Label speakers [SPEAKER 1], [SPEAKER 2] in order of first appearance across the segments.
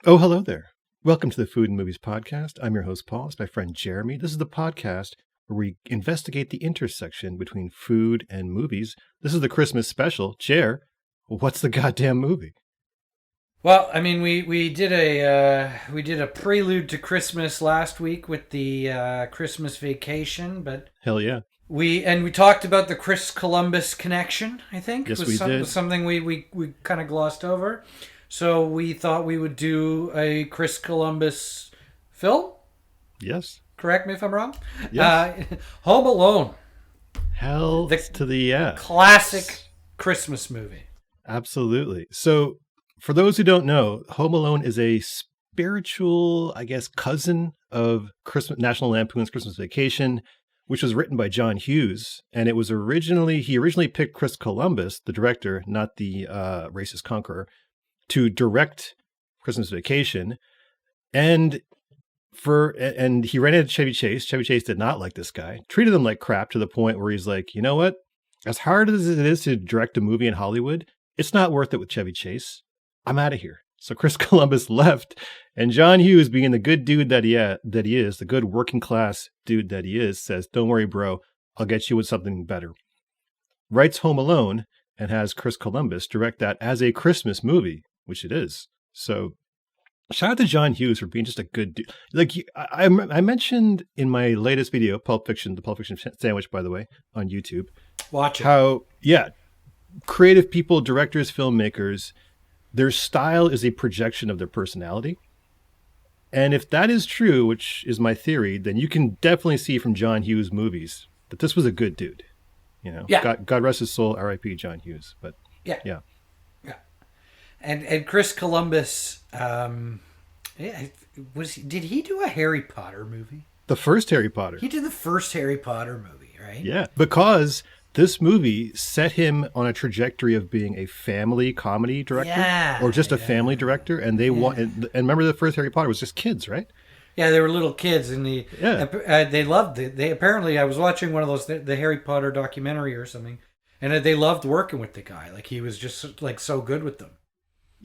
[SPEAKER 1] Oh, hello there. Welcome to the Food and Movies Podcast. I'm your host, Paul. It's my friend Jeremy. This is the podcast where we investigate the intersection between food and movies. This is the Christmas special. Jer, what's the goddamn movie?
[SPEAKER 2] Well, I mean, we did a prelude to Christmas last week with the Christmas Vacation, but
[SPEAKER 1] Hell yeah.
[SPEAKER 2] we talked about the Chris Columbus connection. I think
[SPEAKER 1] Yes, we did.
[SPEAKER 2] Was something we kind of glossed over. So we thought we would do a Chris Columbus film.
[SPEAKER 1] Yes.
[SPEAKER 2] Correct me if I'm wrong.
[SPEAKER 1] Yes.
[SPEAKER 2] Home Alone.
[SPEAKER 1] Hell to the yeah.
[SPEAKER 2] Classic Christmas movie.
[SPEAKER 1] Absolutely. So, for those who don't know, Home Alone is a spiritual, I guess, cousin of National Lampoon's Christmas Vacation, which was written by John Hughes. And it was he originally picked Chris Columbus, the director, not the racist conqueror, to direct Christmas Vacation. And he ran into Chevy Chase. Chevy Chase did not like this guy, treated him like crap to the point where he's like, you know what? As hard as it is to direct a movie in Hollywood, it's not worth it with Chevy Chase. I'm out of here. So Chris Columbus left, and John Hughes, being the good dude that he is, the good working class dude that he is, says, don't worry, bro, I'll get you with something better. Writes Home Alone and has Chris Columbus direct that as a Christmas movie, which it is. So shout out to John Hughes for being just a good dude. Like I mentioned in my latest video, the Pulp Fiction Sandwich, by the way, on YouTube.
[SPEAKER 2] Watch it.
[SPEAKER 1] How, yeah, creative people, directors, filmmakers, their style is a projection of their personality. And if that is true, which is my theory, then you can definitely see from John Hughes movies that this was a good dude. You know,
[SPEAKER 2] yeah.
[SPEAKER 1] God rest his soul, R.I.P. John Hughes. But yeah.
[SPEAKER 2] And Chris Columbus, did he do a Harry Potter movie?
[SPEAKER 1] The first Harry Potter.
[SPEAKER 2] He did the first Harry Potter movie, right?
[SPEAKER 1] Yeah, because this movie set him on a trajectory of being a family comedy director, or just a family director. And and remember, the first Harry Potter was just kids, right?
[SPEAKER 2] Yeah, they were little kids, and they loved it. They apparently, I was watching one of those the Harry Potter documentary or something, and they loved working with the guy. Like, he was just like so good with them.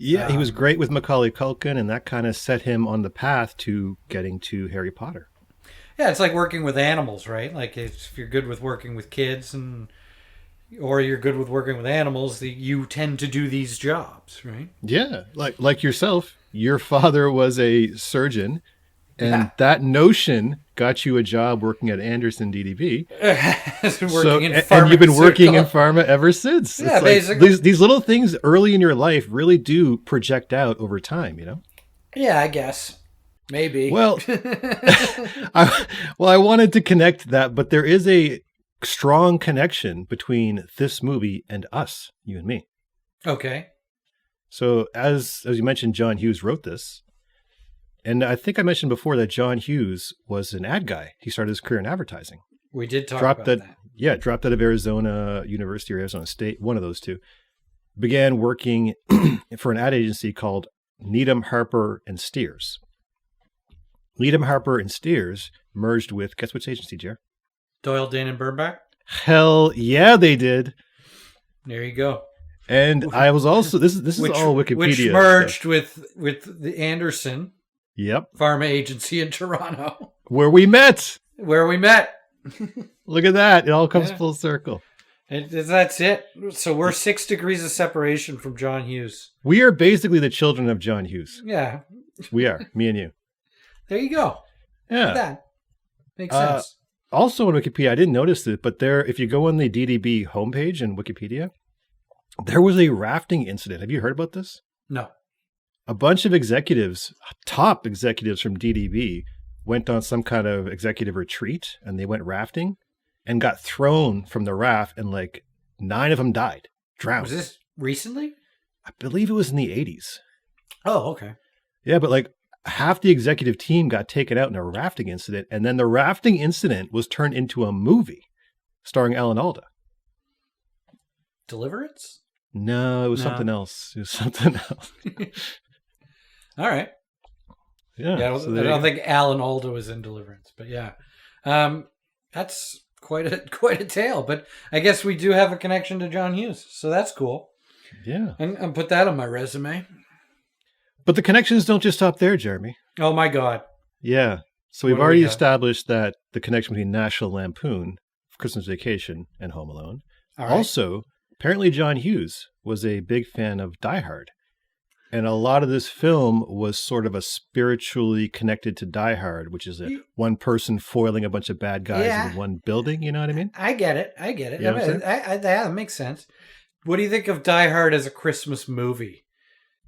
[SPEAKER 1] Yeah, he was great with Macaulay Culkin, and that kind of set him on the path to getting to Harry Potter.
[SPEAKER 2] Yeah, it's like working with animals, right? Like, if you're good with working with kids, or you're good with working with animals, you tend to do these jobs, right?
[SPEAKER 1] Yeah, like yourself, your father was a surgeon, and that notion got you a job working at Anderson DDB. And you've been working in pharma ever since.
[SPEAKER 2] Yeah,
[SPEAKER 1] it's
[SPEAKER 2] basically.
[SPEAKER 1] Like these little things early in your life really do project out over time, you know?
[SPEAKER 2] Yeah, I guess. Maybe.
[SPEAKER 1] Well, I wanted to connect that, but there is a strong connection between this movie and us, you and me.
[SPEAKER 2] Okay.
[SPEAKER 1] So as you mentioned, John Hughes wrote this. And I think I mentioned before that John Hughes was an ad guy. He started his career in advertising.
[SPEAKER 2] We did talk about that.
[SPEAKER 1] Yeah, dropped out of Arizona University or Arizona State, one of those two. Began working for an ad agency called Needham, Harper, and Steers. Needham, Harper, and Steers merged with, guess which agency, Jer?
[SPEAKER 2] Doyle, Dane, and Bernbach?
[SPEAKER 1] Hell yeah, they did.
[SPEAKER 2] There you go.
[SPEAKER 1] And I was also, this is all Wikipedia.
[SPEAKER 2] Which merged with the Anderson.
[SPEAKER 1] Yep.
[SPEAKER 2] Pharma agency in Toronto.
[SPEAKER 1] Where we met. Look at that. It all comes full circle.
[SPEAKER 2] And that's it. So we're 6 degrees of separation from John Hughes.
[SPEAKER 1] We are basically the children of John Hughes.
[SPEAKER 2] Yeah.
[SPEAKER 1] We are. Me and you.
[SPEAKER 2] There you go.
[SPEAKER 1] Yeah.
[SPEAKER 2] Look at that. Makes sense.
[SPEAKER 1] Also on Wikipedia, I didn't notice it, but if you go on the DDB homepage in Wikipedia, there was a rafting incident. Have you heard about this?
[SPEAKER 2] No.
[SPEAKER 1] A bunch of executives, top executives from DDB, went on some kind of executive retreat, and they went rafting and got thrown from the raft, and like 9 of them died, drowned.
[SPEAKER 2] Was this recently?
[SPEAKER 1] I believe it was in the 80s.
[SPEAKER 2] Oh, okay.
[SPEAKER 1] Yeah, but like half the executive team got taken out in a rafting incident, and then the rafting incident was turned into a movie starring Alan Alda.
[SPEAKER 2] Deliverance?
[SPEAKER 1] No, it was something else.
[SPEAKER 2] All right.
[SPEAKER 1] Yeah.
[SPEAKER 2] I don't think Alan Alda was in Deliverance, but yeah. That's quite a tale, but I guess we do have a connection to John Hughes, so that's cool.
[SPEAKER 1] Yeah.
[SPEAKER 2] And put that on my resume.
[SPEAKER 1] But the connections don't just stop there, Jeremy.
[SPEAKER 2] Oh my God.
[SPEAKER 1] Yeah. So we've already established that the connection between National Lampoon, Christmas Vacation, and Home Alone. Right. Also, apparently John Hughes was a big fan of Die Hard. And a lot of this film was sort of a spiritually connected to Die Hard, which is one person foiling a bunch of bad guys in one building. You know what I mean?
[SPEAKER 2] I get it. You know that makes sense. What do you think of Die Hard as a Christmas movie?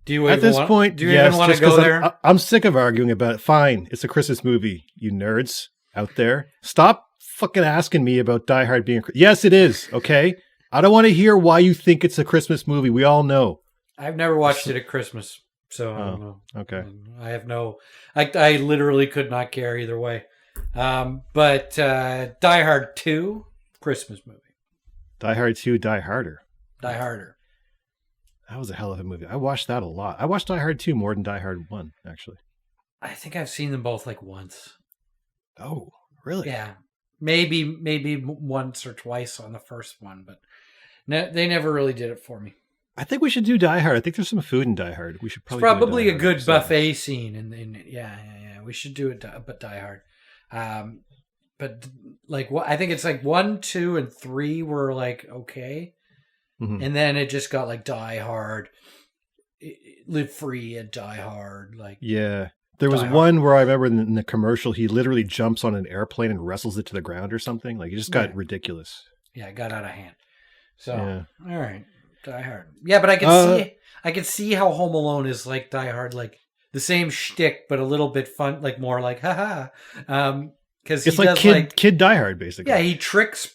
[SPEAKER 2] Do you even want to go there?
[SPEAKER 1] I'm sick of arguing about it. Fine, it's a Christmas movie, you nerds out there. Stop fucking asking me about Die Hard being... Yes, it is, okay? I don't want to hear why you think it's a Christmas movie. We all know.
[SPEAKER 2] I've never watched it at Christmas, so I don't know.
[SPEAKER 1] Okay.
[SPEAKER 2] I have no... I literally could not care either way. But Die Hard 2, Christmas movie.
[SPEAKER 1] Die Hard 2, Die Harder.
[SPEAKER 2] Die Harder.
[SPEAKER 1] That was a hell of a movie. I watched that a lot. I watched Die Hard 2 more than Die Hard 1, actually.
[SPEAKER 2] I think I've seen them both like once.
[SPEAKER 1] Oh, really?
[SPEAKER 2] Yeah. Maybe once or twice on the first one, but they never really did it for me.
[SPEAKER 1] I think we should do Die Hard. I think there's some food in Die Hard. We should probably.
[SPEAKER 2] It's probably a good buffet scene in yeah. We should do it, but Die Hard. But like I think it's like 1, 2, and 3 were like okay, and then it just got like Die Hard, Live Free, and Die Hard. Like
[SPEAKER 1] yeah, there was one where I remember in the commercial he literally jumps on an airplane and wrestles it to the ground or something. Like it just got ridiculous.
[SPEAKER 2] Yeah, it got out of hand. So all right. Die Hard. Yeah, but I can see how Home Alone is like Die Hard, like the same shtick, but a little bit fun, like more like haha. Because
[SPEAKER 1] it's like kid Die Hard, basically.
[SPEAKER 2] Yeah, he tricks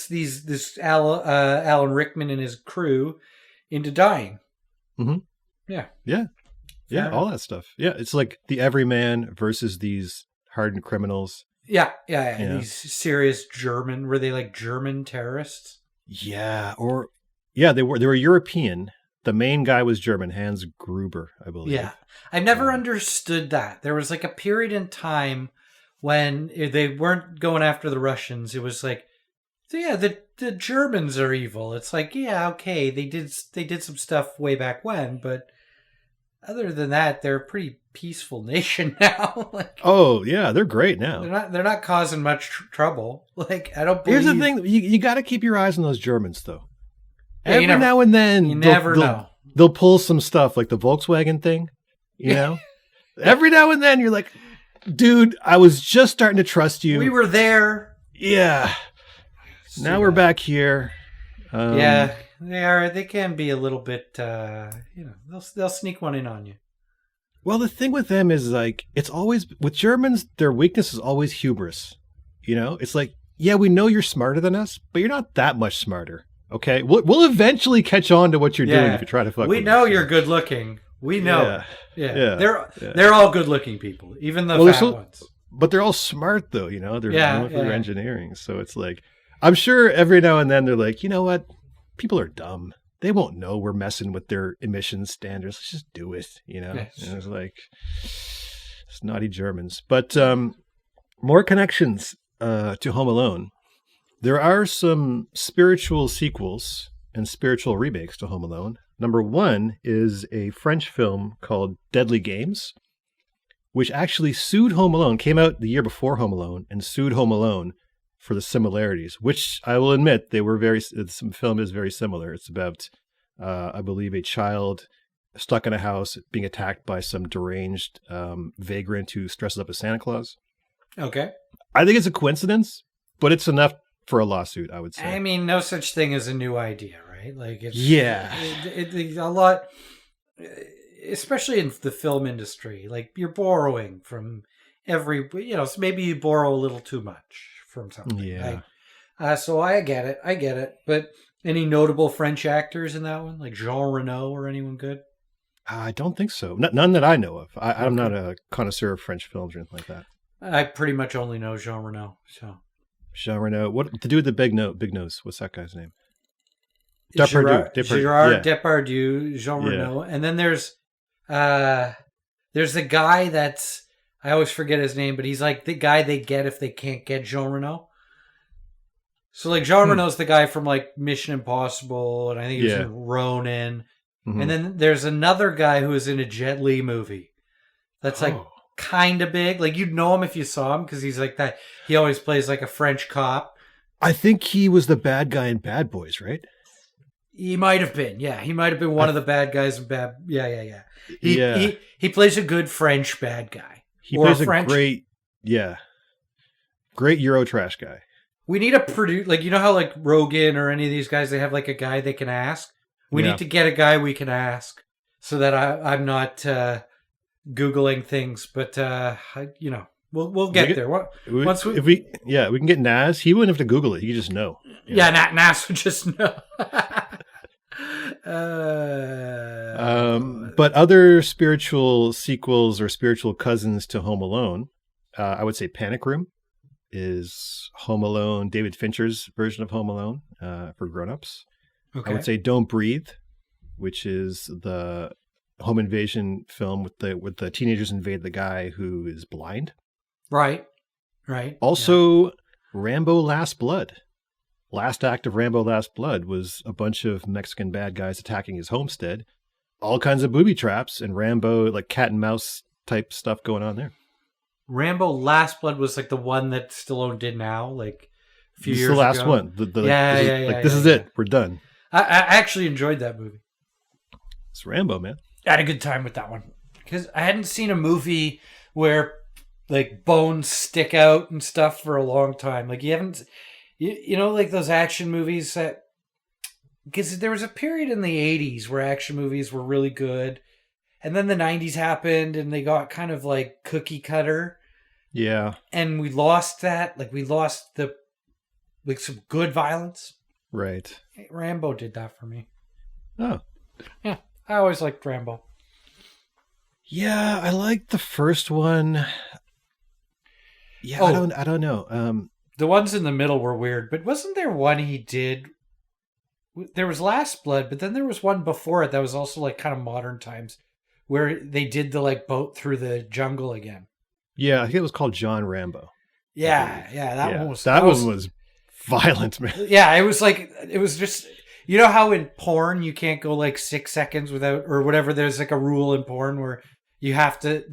[SPEAKER 2] this Alan Rickman and his crew into dying.
[SPEAKER 1] Mm-hmm. Yeah, all that stuff. Yeah, it's like the everyman versus these hardened criminals.
[SPEAKER 2] Yeah. These serious German, were they like German terrorists?
[SPEAKER 1] Yeah, they were European. The main guy was German, Hans Gruber, I believe.
[SPEAKER 2] Yeah. I've never understood that. There was like a period in time when they weren't going after the Russians. It was like, yeah, the Germans are evil. It's like, yeah, okay, they did some stuff way back when, but other than that, they're a pretty peaceful nation now. Like,
[SPEAKER 1] oh yeah, they're great now.
[SPEAKER 2] They're not causing much trouble. Like I don't believe.
[SPEAKER 1] Here's the thing: you got to keep your eyes on those Germans, though. Yeah, every now and then,
[SPEAKER 2] you never know.
[SPEAKER 1] They'll pull some stuff like the Volkswagen thing. You know, every now and then you're like, dude, I was just starting to trust you.
[SPEAKER 2] We were there.
[SPEAKER 1] Yeah. Now we're back here.
[SPEAKER 2] Yeah, they are. They can be a little bit. They'll sneak one in on you.
[SPEAKER 1] Well, the thing with them is like it's always with Germans. Their weakness is always hubris. You know, it's like, yeah, we know you're smarter than us, but you're not that much smarter. Okay, we'll eventually catch on to what you're doing if you try to fuck.
[SPEAKER 2] We know you're good looking. We know. Yeah. They're all good looking people, even the fat ones.
[SPEAKER 1] But they're all smart though. You know, they're known for their engineering. So it's like, I'm sure every now and then they're like, you know what, people are dumb. They won't know we're messing with their emissions standards. Let's just do it. You know, and it's like it's naughty Germans. But more connections to Home Alone. There are some spiritual sequels and spiritual remakes to Home Alone. Number one is a French film called Deadly Games, which actually sued Home Alone, came out the year before Home Alone, and sued Home Alone for the similarities, which I will admit the film is very similar. It's about, I believe, a child stuck in a house being attacked by some deranged vagrant who dresses up as Santa Claus.
[SPEAKER 2] Okay.
[SPEAKER 1] I think it's a coincidence, but it's enough for a lawsuit, I would say.
[SPEAKER 2] I mean, no such thing as a new idea, right? Like, it's a lot, especially in the film industry. Like, you're borrowing from so maybe you borrow a little too much from something.
[SPEAKER 1] Yeah.
[SPEAKER 2] So I get it. But any notable French actors in that one, like Jean Reno or anyone good?
[SPEAKER 1] I don't think so. None that I know of. I'm not a connoisseur of French films or anything like that.
[SPEAKER 2] I pretty much only know Jean Reno. So.
[SPEAKER 1] Jean Reno. What to do with the big nose? What's that guy's name?
[SPEAKER 2] Gerard Depardieu, Jean Reno, and then there's the guy that's, I always forget his name, but he's like the guy they get if they can't get Jean Reno. So like Jean Reno's the guy from like Mission Impossible, and I think he was in Ronin. And then there's another guy who is in a Jet Li movie that's like kind of big. Like you'd know him if you saw him because he's like that. He always plays like a French cop.
[SPEAKER 1] I think he was the bad guy in Bad Boys, right?
[SPEAKER 2] He might have been. Yeah, he might have been one of the bad guys in Bad. Yeah. He plays a good French bad guy.
[SPEAKER 1] He plays a great Eurotrash guy.
[SPEAKER 2] We need a produce, like, you know how like Rogan or any of these guys, they have like a guy they can ask. We need to get a guy we can ask so that I'm not Googling things, but we'll get there. Once
[SPEAKER 1] we can get Naz. He wouldn't have to Google it. He could just know.
[SPEAKER 2] Naz would just know.
[SPEAKER 1] But other spiritual sequels or spiritual cousins to Home Alone, I would say Panic Room is Home Alone, David Fincher's version of Home Alone for grown-ups. Okay. I would say Don't Breathe, which is the home invasion film with the teenagers invade the guy who is blind.
[SPEAKER 2] Right.
[SPEAKER 1] Also, Rambo Last Blood. Last act of Rambo Last Blood was a bunch of Mexican bad guys attacking his homestead. All kinds of booby traps and Rambo, like cat and mouse type stuff going on there.
[SPEAKER 2] Rambo Last Blood was like the one that Stallone did now, like a few years ago.
[SPEAKER 1] This is the last one. This is it. We're done.
[SPEAKER 2] I actually enjoyed that movie.
[SPEAKER 1] It's Rambo, man.
[SPEAKER 2] I had a good time with that one because I hadn't seen a movie where like bones stick out and stuff for a long time. Like you haven't, you know, like those action movies that, because there was a period in the 80s where action movies were really good. And then the 90s happened and they got kind of like cookie cutter.
[SPEAKER 1] Yeah.
[SPEAKER 2] And we lost that. Like we lost some good violence.
[SPEAKER 1] Right.
[SPEAKER 2] Rambo did that for me.
[SPEAKER 1] Oh.
[SPEAKER 2] Yeah. I always liked Rambo.
[SPEAKER 1] Yeah, I liked the first one. Yeah, I don't know.
[SPEAKER 2] The ones in the middle were weird, but wasn't there one he did? There was Last Blood, but then there was one before it that was also like kind of modern times where they did the like boat through the jungle again.
[SPEAKER 1] Yeah, I think it was called John Rambo.
[SPEAKER 2] Yeah, that one was...
[SPEAKER 1] That one was violent, man.
[SPEAKER 2] Yeah, it was just... You know how in porn you can't go like 6 seconds without, or whatever, there's like a rule in porn where you have to...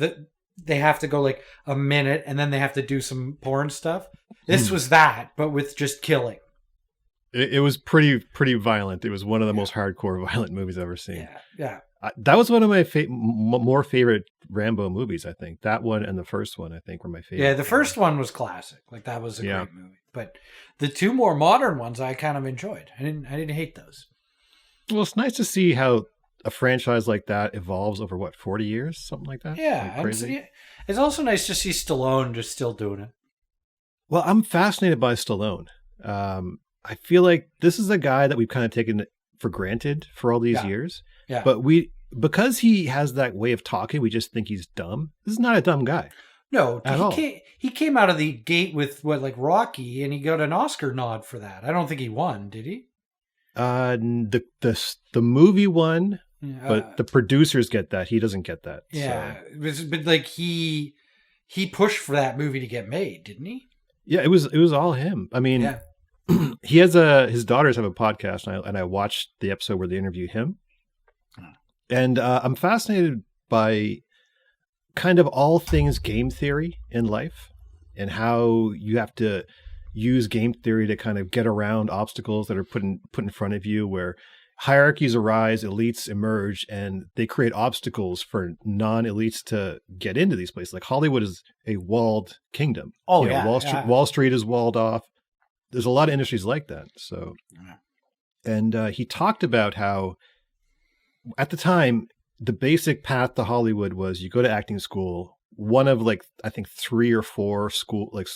[SPEAKER 2] They have to go like a minute and then they have to do some porn stuff. This was that, but with just killing.
[SPEAKER 1] It was pretty violent. It was one of the most hardcore violent movies I've ever seen.
[SPEAKER 2] Yeah.
[SPEAKER 1] That was one of my more favorite Rambo movies, I think. That one and the first one, I think, were my favorite.
[SPEAKER 2] Yeah, the first one was classic. Like, that was a great movie. But the two more modern ones I kind of enjoyed. I didn't hate those.
[SPEAKER 1] Well, it's nice to see how a franchise like that evolves over, 40 years? Something like that?
[SPEAKER 2] Yeah. It's also nice to see Stallone just still doing it.
[SPEAKER 1] Well, I'm fascinated by Stallone. I feel like this is a guy that we've kind of taken for granted for all these years.
[SPEAKER 2] Yeah.
[SPEAKER 1] But because he has that way of talking, we just think he's dumb. This is not a dumb guy.
[SPEAKER 2] No,
[SPEAKER 1] at all.
[SPEAKER 2] He came out of the gate with Rocky, and he got an Oscar nod for that. I don't think he won, did he?
[SPEAKER 1] The movie won, but the producers get that. He doesn't get that.
[SPEAKER 2] Yeah, so. But like he pushed for that movie to get made, didn't he?
[SPEAKER 1] Yeah, it was all him. I mean, he has his daughters have a podcast, and I watched the episode where they interview him, and I'm fascinated by kind of all things game theory in life and how you have to use game theory to kind of get around obstacles that are put in front of you, where hierarchies arise, elites emerge, and they create obstacles for non-elites to get into these places. Like Hollywood is a walled kingdom. Wall Street is walled off. There's a lot of industries like that. So, and he talked about how at the time, the basic path to Hollywood was you go to acting school. One of I think 3 or 4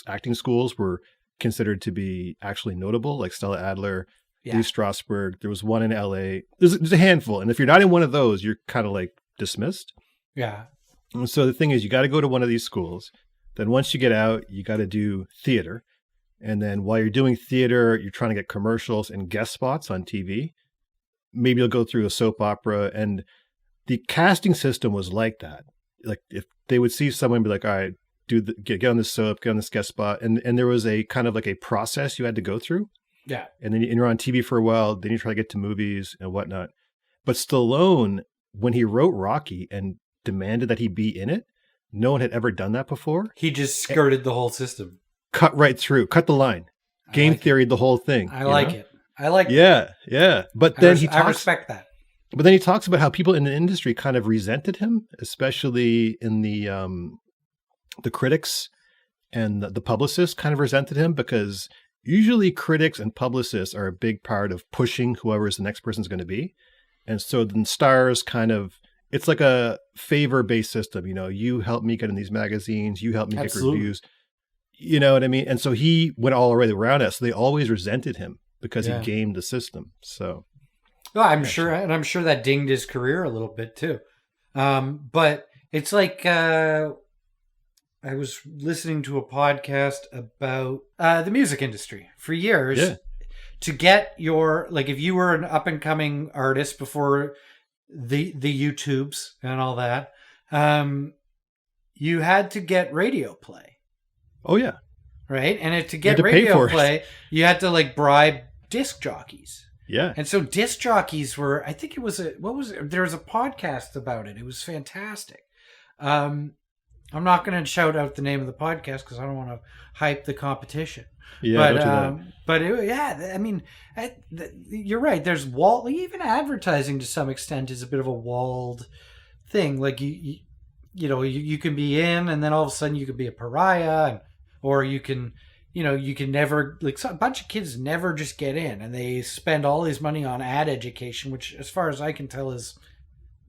[SPEAKER 1] acting schools were considered to be actually notable, like Stella Adler, Lee Strasberg. There was one in LA. There's a handful. And if you're not in one of those, you're kind of dismissed.
[SPEAKER 2] Yeah.
[SPEAKER 1] And so the thing is, you got to go to one of these schools. Then once you get out, you got to do theater. And then while you're doing theater, you're trying to get commercials and guest spots on TV. Maybe you'll go through a soap opera, and the casting system was like that. Like if they would see someone be like, all right, get on this soap, get on this guest spot. And there was a kind of like a process you had to go through.
[SPEAKER 2] Yeah.
[SPEAKER 1] And then you're on TV for a while, then you try to get to movies and whatnot. But Stallone, when he wrote Rocky and demanded that he be in it, no one had ever done that before.
[SPEAKER 2] He just skirted the whole system.
[SPEAKER 1] Cut right through, cut the line. Game theory, the whole thing.
[SPEAKER 2] I like it. I like it.
[SPEAKER 1] Yeah. But then
[SPEAKER 2] I respect that.
[SPEAKER 1] But then he talks about how people in the industry kind of resented him, especially in the critics and the publicists kind of resented him because usually critics and publicists are a big part of pushing whoever's the next person's going to be. And so then stars kind of, it's like a favor-based system. You help me get in these magazines, you help me get reviews. You know what I mean? And so he went all the way around it. So they always resented him because he gamed the system. So,
[SPEAKER 2] well, I'm sure that dinged his career a little bit too. But it's like I was listening to a podcast about the music industry for years.
[SPEAKER 1] Yeah.
[SPEAKER 2] To get your, like, if you were an up and coming artist before the YouTubes and all that, you had to get radio play.
[SPEAKER 1] Oh yeah.
[SPEAKER 2] Right. And to get radio play, you had to like bribe disc jockeys.
[SPEAKER 1] Yeah.
[SPEAKER 2] And so disc jockeys were, I think it was there was a podcast about it. It was fantastic. I'm not going to shout out the name of the podcast because I don't want to hype the competition.
[SPEAKER 1] Yeah,
[SPEAKER 2] I mean, you're right. There's even advertising to some extent is a bit of a walled thing. Like you can be in, and then all of a sudden you could be a pariah, or you can never, like, a bunch of kids never just get in, and they spend all this money on ad education, which, as far as I can tell, is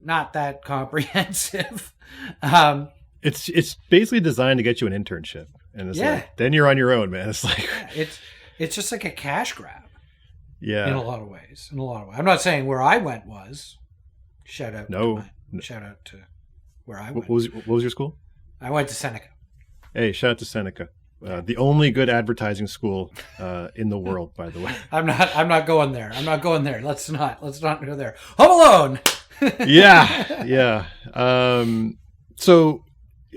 [SPEAKER 2] not that comprehensive.
[SPEAKER 1] It's basically designed to get you an internship. And it's like, then you're on your own, man. It's like
[SPEAKER 2] it's just like a cash grab.
[SPEAKER 1] Yeah.
[SPEAKER 2] In a lot of ways. I'm not saying where I went was. Shout out to where I went.
[SPEAKER 1] What was your school?
[SPEAKER 2] I went to Seneca.
[SPEAKER 1] Hey, shout out to Seneca. The only good advertising school in the world, by the way.
[SPEAKER 2] I'm not going there. Let's not go there. Home Alone.
[SPEAKER 1] Yeah. So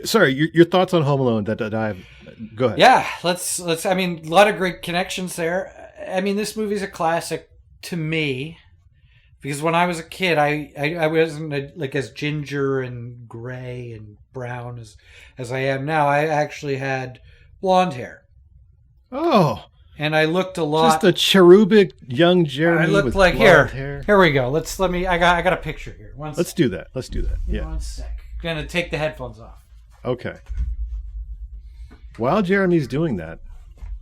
[SPEAKER 1] sorry, your thoughts on Home Alone that I've go ahead.
[SPEAKER 2] Yeah, let's I mean, a lot of great connections there. I mean, this movie's a classic to me because when I was a kid, I wasn't like as ginger and gray and brown as I am now. I actually had blonde hair.
[SPEAKER 1] Oh.
[SPEAKER 2] And I looked a lot.
[SPEAKER 1] Just a cherubic young Jeremy.
[SPEAKER 2] I looked
[SPEAKER 1] with
[SPEAKER 2] like
[SPEAKER 1] blonde hair.
[SPEAKER 2] Here we go. I got a picture here.
[SPEAKER 1] Let's do that. Yeah.
[SPEAKER 2] 1 sec. Gonna take the headphones off.
[SPEAKER 1] Okay. While Jeremy's doing that,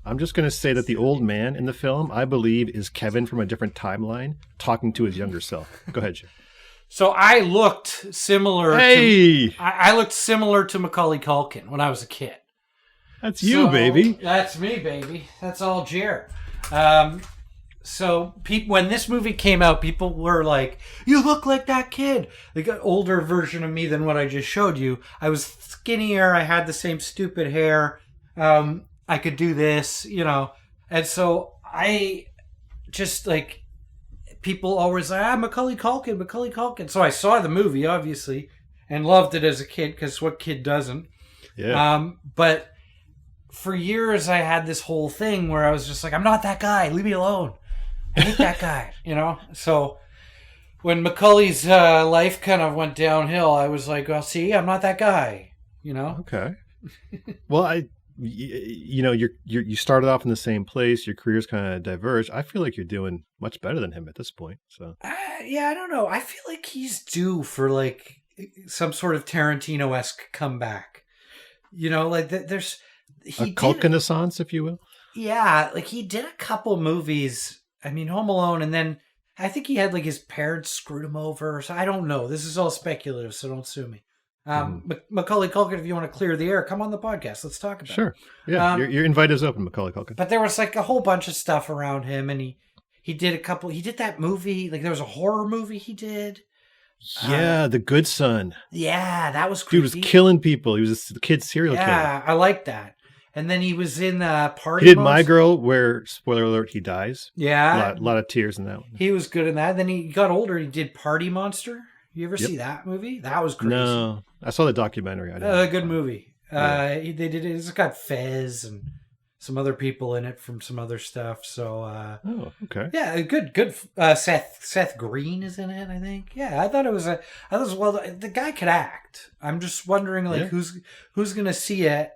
[SPEAKER 1] I'm just going to say that the old man in the film, I believe, is Kevin from a different timeline talking to his younger self. Go ahead, Jim.
[SPEAKER 2] So I looked similar. I looked similar to Macaulay Culkin when I was a kid.
[SPEAKER 1] That's you, baby.
[SPEAKER 2] That's me, baby. That's all Jer. So when this movie came out, people were like, "You look like that kid." Like an older version of me than what I just showed you. I was skinnier. I had the same stupid hair. I could do this, And so I just like, people always like, Macaulay Culkin. So I saw the movie, obviously, and loved it as a kid because what kid doesn't?
[SPEAKER 1] Yeah.
[SPEAKER 2] But for years I had this whole thing where I was just like, I'm not that guy. Leave me alone. I hate that guy, So when Macaulay's life kind of went downhill, I was like, well, see, I'm not that guy,
[SPEAKER 1] Okay. Well, you started off in the same place. Your careers kind of diverged. I feel like you're doing much better than him at this point. So
[SPEAKER 2] yeah, I don't know. I feel like he's due for like some sort of Tarantino-esque comeback. Like there's
[SPEAKER 1] a cult renaissance, if you will.
[SPEAKER 2] Yeah, like he did a couple movies. I mean, Home Alone, and then I think he had like his parents screwed him over. So I don't know. This is all speculative, so don't sue me. Macaulay Culkin, if you want to clear the air, come on the podcast. Let's talk about it.
[SPEAKER 1] Sure. Yeah, your invite is open, Macaulay Culkin.
[SPEAKER 2] But there was like a whole bunch of stuff around him, and he did that movie. Like there was a horror movie he did.
[SPEAKER 1] Yeah, The Good Son.
[SPEAKER 2] Yeah, that was creepy.
[SPEAKER 1] Dude was killing people. He was a kid serial killer.
[SPEAKER 2] Yeah, I like that. And then he was in Party
[SPEAKER 1] He did My Girl, where, spoiler alert, he dies.
[SPEAKER 2] Yeah.
[SPEAKER 1] A lot of tears in that one.
[SPEAKER 2] He was good in that. Then he got older. He did Party Monster. You ever see that movie? That was crazy.
[SPEAKER 1] No. I saw the documentary.
[SPEAKER 2] A good movie. They did it. It's got Fez and some other people in it from some other stuff. So
[SPEAKER 1] Oh, okay.
[SPEAKER 2] yeah, good. Seth Green is in it, I think. Yeah, I thought it was well. The guy could act. I'm just wondering, like,
[SPEAKER 1] Yeah.
[SPEAKER 2] who's gonna see it?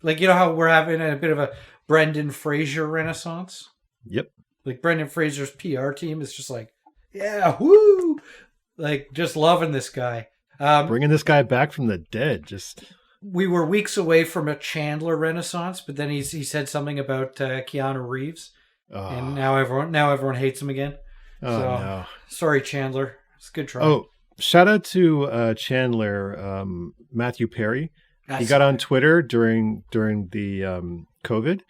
[SPEAKER 2] Like, you know how we're having a bit of a Brendan Fraser renaissance.
[SPEAKER 1] Yep.
[SPEAKER 2] Like Brendan Fraser's PR team is just like, yeah, woo, like just loving this guy.
[SPEAKER 1] Bringing this guy back from the dead. Just
[SPEAKER 2] We were weeks away from a Chandler renaissance, but then he said something about Keanu Reeves, and now everyone hates him again.
[SPEAKER 1] Oh, no.
[SPEAKER 2] Sorry, Chandler. It's a good try.
[SPEAKER 1] Oh, shout out to Chandler, Matthew Perry. He got on Twitter during the COVID.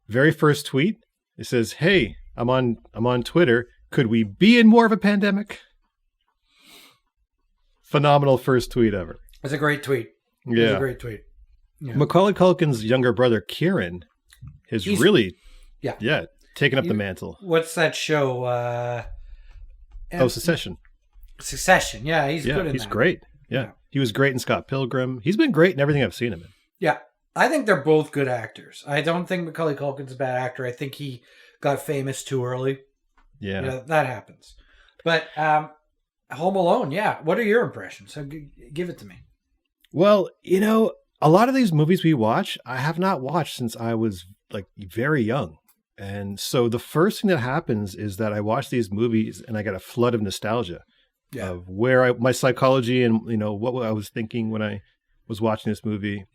[SPEAKER 1] Very first tweet, it says, "Hey, I'm on Twitter. Could we be in more of a pandemic?" Phenomenal first tweet ever.
[SPEAKER 2] It's a great tweet.
[SPEAKER 1] Yeah,
[SPEAKER 2] It's a great tweet. Yeah.
[SPEAKER 1] Macaulay Culkin's younger brother Kieran has
[SPEAKER 2] He's
[SPEAKER 1] really,
[SPEAKER 2] yeah,
[SPEAKER 1] taken up the mantle.
[SPEAKER 2] What's that show?
[SPEAKER 1] Succession.
[SPEAKER 2] Succession. Yeah, he's good in
[SPEAKER 1] he's
[SPEAKER 2] that.
[SPEAKER 1] great. Yeah, he was great in Scott Pilgrim. He's been great in everything I've seen him in.
[SPEAKER 2] Yeah, I think they're both good actors. I don't think Macaulay Culkin's a bad actor. I think he got famous too early.
[SPEAKER 1] Yeah,
[SPEAKER 2] that happens. But Home Alone, yeah. What are your impressions? So give it to me.
[SPEAKER 1] Well, a lot of these movies we watch, I have not watched since I was like very young. And so the first thing that happens is that I watch these movies and I get a flood of nostalgia of where my psychology and, what I was thinking when I was watching this movie.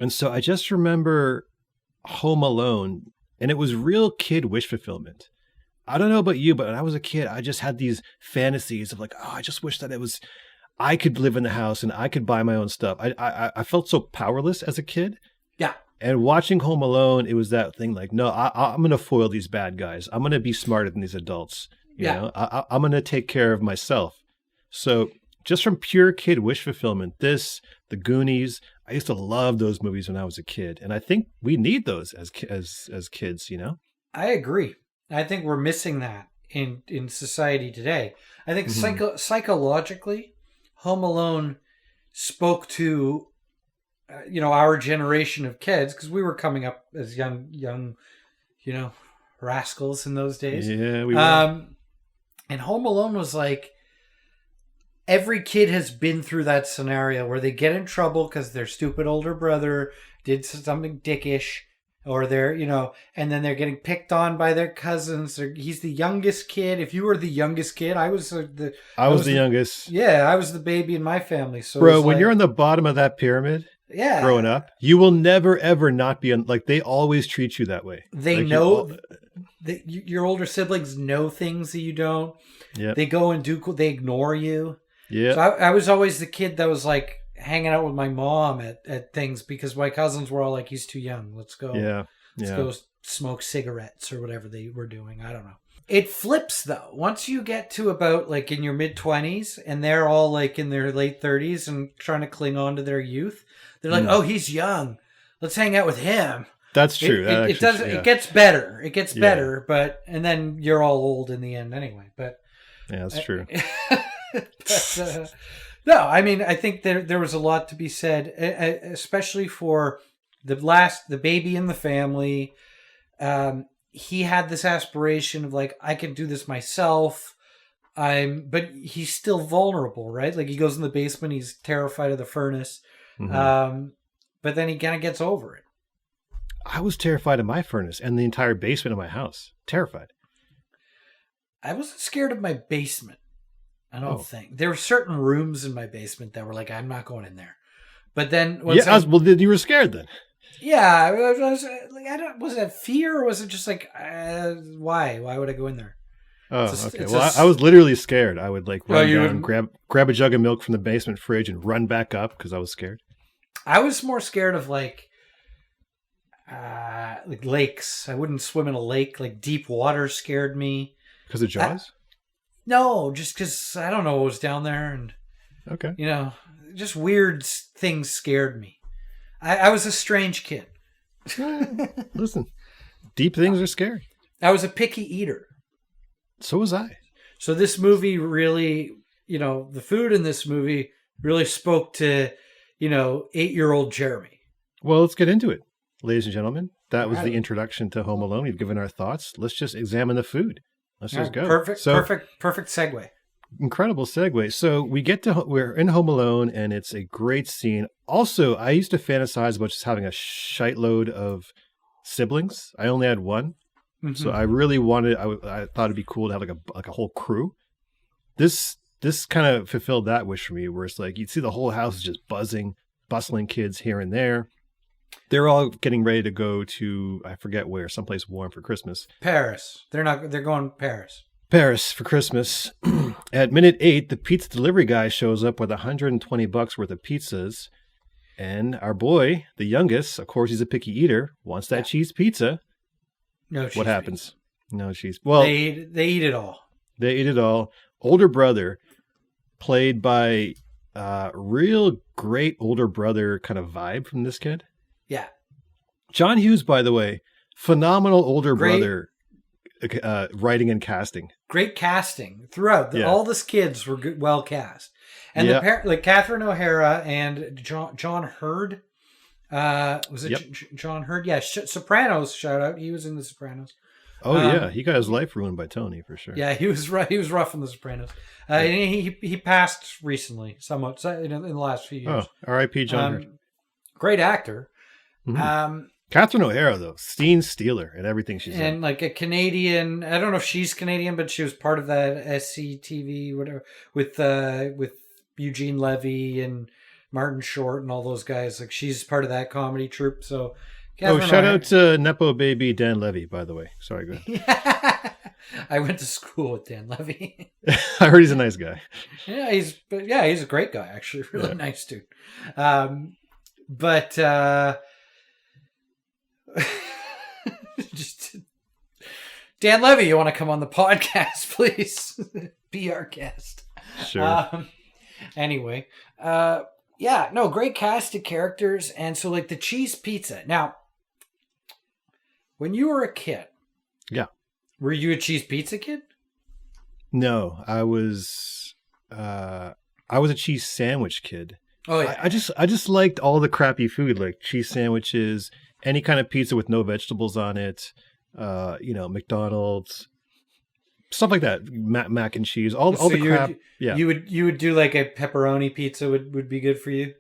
[SPEAKER 1] And so I just remember Home Alone, and it was real kid wish fulfillment. I don't know about you, but when I was a kid, I just had these fantasies of like, oh, I just wish that I could live in the house and I could buy my own stuff. I felt so powerless as a kid.
[SPEAKER 2] Yeah.
[SPEAKER 1] And watching Home Alone, it was that thing like, no, I'm going to foil these bad guys. I'm going to be smarter than these adults. You know, I'm going to take care of myself. So just from pure kid wish fulfillment, the Goonies, I used to love those movies when I was a kid. And I think we need those as kids,
[SPEAKER 2] I agree. I think we're missing that in society today. I think psychologically, Home Alone spoke to our generation of kids, because we were coming up as young rascals in those days.
[SPEAKER 1] Yeah, we were.
[SPEAKER 2] And Home Alone was like, every kid has been through that scenario where they get in trouble because their stupid older brother did something dickish, or they're, and then they're getting picked on by their cousins. He's the youngest kid. If you were the youngest kid, I was the
[SPEAKER 1] youngest.
[SPEAKER 2] Yeah, I was the baby in my family. So
[SPEAKER 1] bro, when you're on the bottom of that pyramid, growing up, you will never ever not be on. Like, they always treat you that way.
[SPEAKER 2] They know that your older siblings know things that you don't.
[SPEAKER 1] Yeah,
[SPEAKER 2] they go and they ignore you.
[SPEAKER 1] Yeah,
[SPEAKER 2] so I was always the kid that was like hanging out with my mom at things, because my cousins were all like, he's too young. Let's go. Let's go smoke cigarettes or whatever they were doing. I don't know. It flips though. Once you get to about like in your mid-20s and they're all like in their late 30s and trying to cling on to their youth, they're like, oh, he's young. Let's hang out with him.
[SPEAKER 1] That's true.
[SPEAKER 2] It does. Yeah. It gets better. It gets better, and then you're all old in the end anyway. But
[SPEAKER 1] yeah, that's true.
[SPEAKER 2] But, no, I mean, I think there was a lot to be said, especially for the baby in the family. He had this aspiration of like, I can do this myself. But he's still vulnerable, right? Like, he goes in the basement, he's terrified of the furnace. Mm-hmm. But then he kind of gets over it.
[SPEAKER 1] I was terrified of my furnace and the entire basement of my house. Terrified.
[SPEAKER 2] I wasn't scared of my basement. I don't think. There were certain rooms in my basement that were like, I'm not going in there. But then
[SPEAKER 1] then you were scared then.
[SPEAKER 2] Yeah, I was like, was it fear, or was it just like, why? Why would I go in there?
[SPEAKER 1] Oh, okay. I was literally scared. I would like run down, grab a jug of milk from the basement fridge and run back up because I was scared.
[SPEAKER 2] I was more scared of like lakes. I wouldn't swim in a lake. Like, deep water scared me.
[SPEAKER 1] Because of Jaws?
[SPEAKER 2] No, just because I don't know what was down there, and just weird things scared me. I was a strange kid.
[SPEAKER 1] Listen, deep things are scary.
[SPEAKER 2] I was a picky eater.
[SPEAKER 1] So was I.
[SPEAKER 2] So this movie really, the food in this movie really spoke to, 8-year-old Jeremy.
[SPEAKER 1] Well, let's get into it. ladies and gentlemen. That was
[SPEAKER 2] All
[SPEAKER 1] the
[SPEAKER 2] right.
[SPEAKER 1] introduction to Home Alone. We've given our thoughts. Let's just examine the food. Let's just go.
[SPEAKER 2] Perfect segue.
[SPEAKER 1] Incredible segue. So we're in Home Alone, and it's a great scene. Also, I used to fantasize about just having a shitload of siblings. I only had one, so I really wanted. I thought it'd be cool to have like a whole crew. This kind of fulfilled that wish for me, where it's like you'd see the whole house is just buzzing, bustling kids here and there. They're all getting ready to go to, I forget where, someplace warm for Christmas.
[SPEAKER 2] Paris. They're going Paris.
[SPEAKER 1] Paris for Christmas. At minute 8, the pizza delivery guy shows up with $120 worth of pizzas. And our boy, the youngest, of course, he's a picky eater, wants that cheese pizza.
[SPEAKER 2] No cheese.
[SPEAKER 1] What happens?
[SPEAKER 2] Pizza.
[SPEAKER 1] No cheese. Well,
[SPEAKER 2] they eat it all.
[SPEAKER 1] They eat it all. Older brother, played by real great older brother kind of vibe from this kid.
[SPEAKER 2] Yeah.
[SPEAKER 1] John Hughes, by the way, phenomenal older brother writing and casting.
[SPEAKER 2] Great casting throughout. All the kids were well cast. And like Catherine O'Hara and John Hurd. Was it John Hurd? Yeah, Sopranos, shout out. He was in The Sopranos.
[SPEAKER 1] Oh, yeah. He got his life ruined by Tony, for sure.
[SPEAKER 2] Yeah, he was rough in The Sopranos. And he passed recently, somewhat, in the last few years.
[SPEAKER 1] Oh, R.I.P. John Hurd.
[SPEAKER 2] Great actor.
[SPEAKER 1] Mm-hmm. Catherine O'Hara, though, Scene Stealer and everything she's in.
[SPEAKER 2] And like a Canadian, I don't know if she's Canadian, but she was part of that SCTV, whatever, with Eugene Levy and Martin Short and all those guys. Like she's part of that comedy troupe. So,
[SPEAKER 1] shout out to Nepo baby Dan Levy, by the way. Sorry, go ahead.
[SPEAKER 2] I went to school with Dan Levy.
[SPEAKER 1] I heard he's a nice guy.
[SPEAKER 2] He's a great guy, actually. Really nice dude. But just Dan Levy, you want to come on the podcast, please? Be our guest.
[SPEAKER 1] Sure.
[SPEAKER 2] Anyway, great cast of characters, and so like the cheese pizza. Now, when you were a kid, were you a cheese pizza kid?
[SPEAKER 1] No, I was a cheese sandwich kid.
[SPEAKER 2] Oh yeah.
[SPEAKER 1] I just liked all the crappy food, like cheese sandwiches, any kind of pizza with no vegetables on it, McDonald's, stuff like that, mac and cheese, all the crap.
[SPEAKER 2] You would do like a pepperoni pizza would be good for you.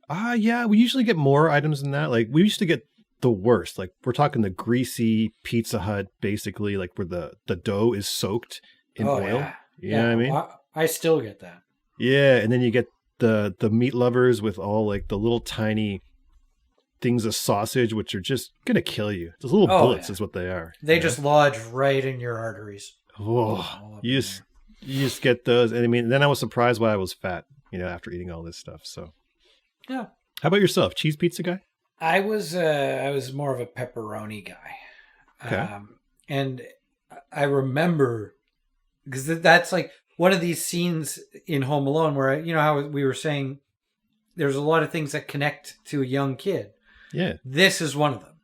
[SPEAKER 1] Yeah, we usually get more items than that. Like we used to get the worst. Like we're talking the greasy Pizza Hut, basically, like where the dough is soaked in oil.
[SPEAKER 2] Yeah.
[SPEAKER 1] You know what I mean?
[SPEAKER 2] I still get that.
[SPEAKER 1] Yeah, and then you get the meat lovers with all like the little tiny things of sausage, which are just gonna kill you. Those little bullets is what they are.
[SPEAKER 2] They just lodge right in your arteries.
[SPEAKER 1] Oh, you just get those. And I mean, then I was surprised why I was fat, after eating all this stuff. So,
[SPEAKER 2] yeah.
[SPEAKER 1] How about yourself? Cheese pizza guy?
[SPEAKER 2] I was more of a pepperoni guy.
[SPEAKER 1] Okay.
[SPEAKER 2] And I remember because that's like one of these scenes in Home Alone where how we were saying there's a lot of things that connect to a young kid.
[SPEAKER 1] Yeah.
[SPEAKER 2] This is one of them.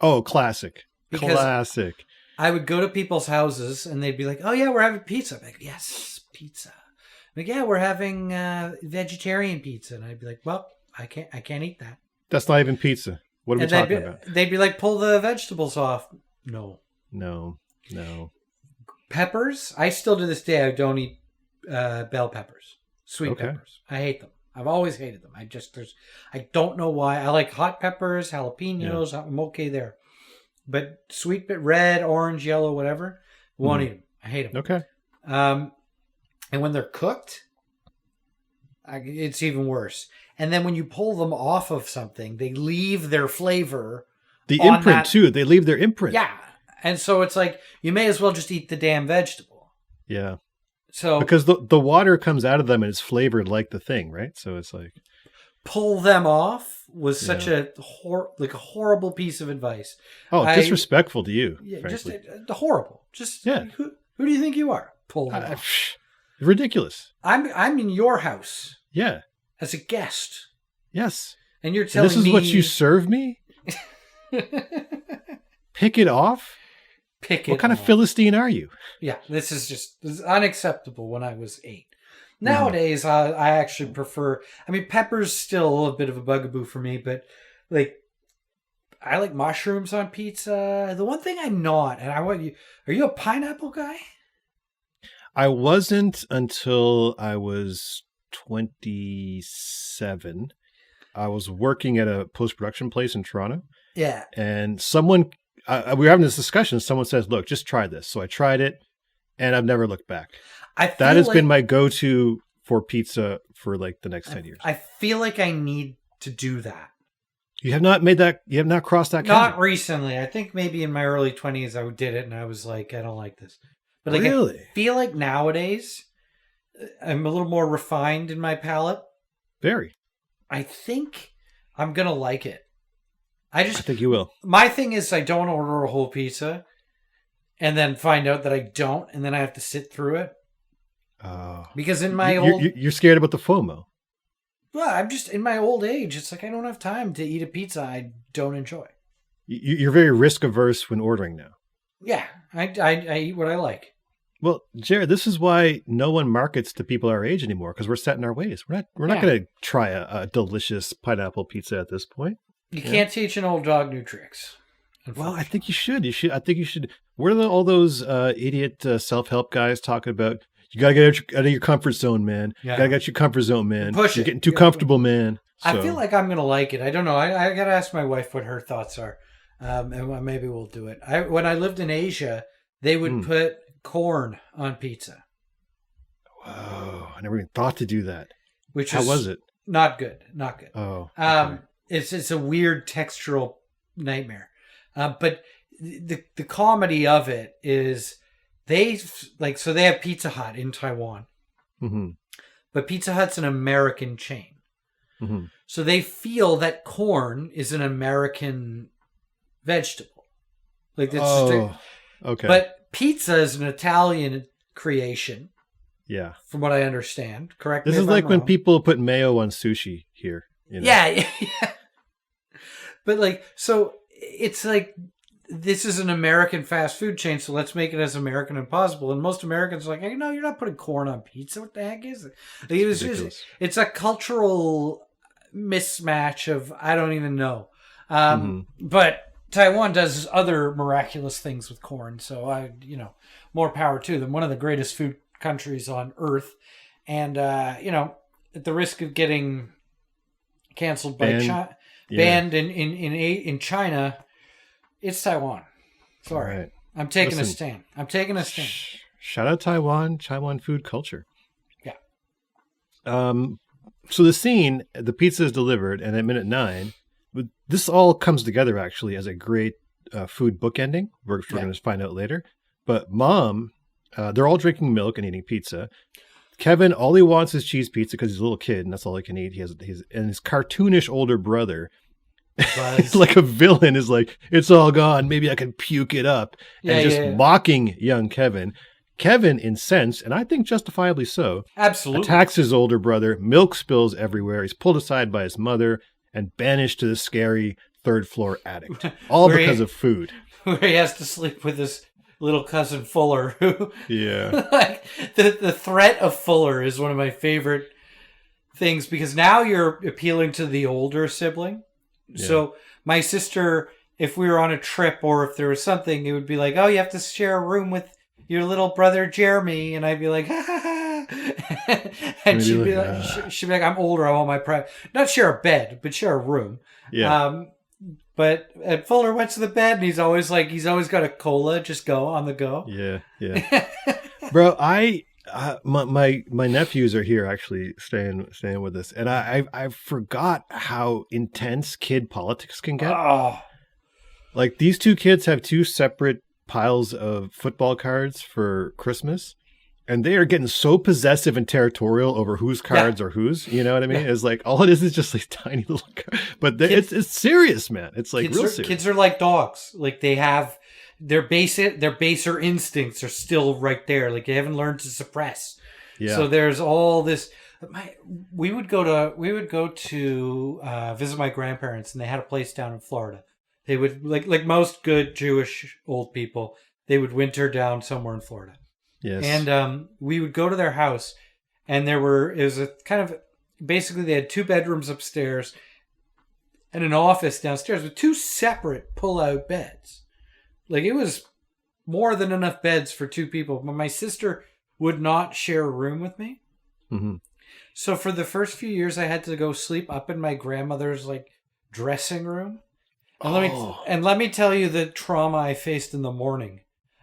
[SPEAKER 1] Oh, classic.
[SPEAKER 2] Because
[SPEAKER 1] classic.
[SPEAKER 2] I would go to people's houses and they'd be like, "Oh yeah, we're having pizza." I'm like, "Yes, pizza." I'm like, "Yeah, we're having vegetarian pizza." And I'd be like, "Well, I can't eat that."
[SPEAKER 1] That's not even pizza. What are we talking about?
[SPEAKER 2] They'd be like, "Pull the vegetables off." No. Peppers? I still to this day I don't eat bell peppers. Sweet peppers. I hate them. I've always hated them. I don't know why. I like hot peppers, jalapenos. I'm okay there. But sweet, red, orange, yellow, whatever, won't eat them. I hate them.
[SPEAKER 1] Okay.
[SPEAKER 2] And when they're cooked, it's even worse. And then when you pull them off of something, they leave their flavor.
[SPEAKER 1] The imprint too. They leave their imprint.
[SPEAKER 2] Yeah. And so it's like, you may as well just eat the damn vegetable.
[SPEAKER 1] Yeah.
[SPEAKER 2] So
[SPEAKER 1] because the water comes out of them and it's flavored like the thing, right? So it's like
[SPEAKER 2] pull them off was such a horrible piece of advice.
[SPEAKER 1] Oh, disrespectful to you.
[SPEAKER 2] Yeah, frankly. Just horrible. Just who do you think you are? Pull them off.
[SPEAKER 1] Ridiculous.
[SPEAKER 2] I'm in your house.
[SPEAKER 1] Yeah.
[SPEAKER 2] As a guest.
[SPEAKER 1] Yes.
[SPEAKER 2] And you're telling me
[SPEAKER 1] this is what you serve me? Pick it off? What kind of Philistine are you?
[SPEAKER 2] Yeah, this is unacceptable when I was 8. Nowadays, I actually prefer... I mean, pepper's still a little bit of a bugaboo for me, but like like mushrooms on pizza. The one thing I'm not, and I want you, are you a pineapple guy?
[SPEAKER 1] I wasn't until I was 27. I was working at a post-production place in Toronto.
[SPEAKER 2] Yeah.
[SPEAKER 1] And someone, we were having this discussion. Someone says, look, just try this. So I tried it and I've never looked back. That has been my go-to for pizza for like the next 10 years.
[SPEAKER 2] I feel like I need to do that.
[SPEAKER 1] You have not made that, you have not crossed that
[SPEAKER 2] Not
[SPEAKER 1] chasm.
[SPEAKER 2] recently. I think maybe in my early 20s I did it and I was like, I don't like this. But like,
[SPEAKER 1] Really?
[SPEAKER 2] I feel like nowadays I'm a little more refined in my palate.
[SPEAKER 1] Very.
[SPEAKER 2] I think I'm going to like it. I
[SPEAKER 1] think you will.
[SPEAKER 2] My thing is I don't order a whole pizza and then find out that I don't, and then I have to sit through it. Because in my
[SPEAKER 1] you're scared about the FOMO.
[SPEAKER 2] Well, I'm just in my old age. It's like I don't have time to eat a pizza I don't enjoy.
[SPEAKER 1] You're very risk averse when ordering now.
[SPEAKER 2] Yeah, I eat what I like.
[SPEAKER 1] Well, Jared, this is why no one markets to people our age anymore, because we're set in our ways. We're not going to try a delicious pineapple pizza at this point.
[SPEAKER 2] You can't teach an old dog new tricks.
[SPEAKER 1] Well, I think you should. I think you should. What are all those idiot self-help guys talking about? You got to get out of your comfort zone, man.
[SPEAKER 2] Yeah.
[SPEAKER 1] You got to get out your comfort zone, man.
[SPEAKER 2] Push
[SPEAKER 1] You're
[SPEAKER 2] it.
[SPEAKER 1] getting too comfortable, man. So.
[SPEAKER 2] I feel like I'm going to like it. I don't know. I got to ask my wife what her thoughts are. And maybe we'll do it. When I lived in Asia, they would put corn on pizza.
[SPEAKER 1] Whoa. I never even thought to do that.
[SPEAKER 2] How
[SPEAKER 1] was it?
[SPEAKER 2] Not good. Not good.
[SPEAKER 1] Oh. Okay.
[SPEAKER 2] It's a weird textural nightmare. But the comedy of it is they have Pizza Hut in Taiwan.
[SPEAKER 1] Mm-hmm.
[SPEAKER 2] But Pizza Hut's an American chain.
[SPEAKER 1] Mm-hmm.
[SPEAKER 2] So they feel that corn is an American vegetable. Like that's
[SPEAKER 1] okay.
[SPEAKER 2] But pizza is an Italian creation.
[SPEAKER 1] Yeah.
[SPEAKER 2] From what I understand. Correct me
[SPEAKER 1] This
[SPEAKER 2] if
[SPEAKER 1] is
[SPEAKER 2] I'm
[SPEAKER 1] like when
[SPEAKER 2] wrong.
[SPEAKER 1] people put mayo on sushi here. You know?
[SPEAKER 2] Yeah. But like, so it's like, this is an American fast food chain, so let's make it as American as possible. And most Americans are like, hey, no, you're not putting corn on pizza. What the heck is it? Like, it's a cultural mismatch of, I don't even know. But Taiwan does other miraculous things with corn. So more power to them. One of the greatest food countries on earth. And, at the risk of getting canceled by China, banned in China, it's Taiwan. Sorry. Right. I'm taking a stand.
[SPEAKER 1] Shout out Taiwan food culture.
[SPEAKER 2] Yeah.
[SPEAKER 1] So the scene, the pizza is delivered, and at minute 9, this all comes together actually as a great food bookending. We're going to find out later. But Mom, they're all drinking milk and eating pizza. Kevin, all he wants is cheese pizza because he's a little kid and that's all he can eat. And his cartoonish older brother, it's like a villain, is like, it's all gone. Maybe I can puke it up. Mocking young Kevin. Kevin, incensed, and I think justifiably so,
[SPEAKER 2] absolutely
[SPEAKER 1] attacks his older brother. Milk spills everywhere. He's pulled aside by his mother and banished to the scary 3rd floor attic. All because of food.
[SPEAKER 2] Where he has to sleep with his little cousin Fuller, who
[SPEAKER 1] like
[SPEAKER 2] the threat of Fuller is one of my favorite things, because now you're appealing to the older sibling. So my sister, if we were on a trip or if there was something, it would be like, oh, you have to share a room with your little brother Jeremy, and I'd be like, ha ha ha, and she'd be like, I'm older, I want my private, not share a bed, but share a room. But Fuller went to the bed, and he's always got a cola, just go on the go.
[SPEAKER 1] Yeah. Bro, my nephews are here actually staying with us, and I forgot how intense kid politics can get. Like, these two kids have 2 separate piles of football cards for Christmas, and they are getting so possessive and territorial over whose cards are whose. You know what I mean? It's like, all it is just like tiny little cards. But it's serious, man. It's like real serious. Kids
[SPEAKER 2] are like dogs. Like, they have their baser instincts are still right there. Like, they haven't learned to suppress. Yeah. So there's all this. We would go to visit my grandparents, and they had a place down in Florida. They would, like most good Jewish old people, they would winter down somewhere in Florida.
[SPEAKER 1] Yes.
[SPEAKER 2] And we would go to their house, and basically they had 2 bedrooms upstairs, and an office downstairs with 2 separate pull-out beds. Like, it was more than enough beds for 2 people. But my sister would not share a room with me.
[SPEAKER 1] Mm-hmm.
[SPEAKER 2] So for the first few years, I had to go sleep up in my grandmother's like dressing room. And let me tell you the trauma I faced in the morning.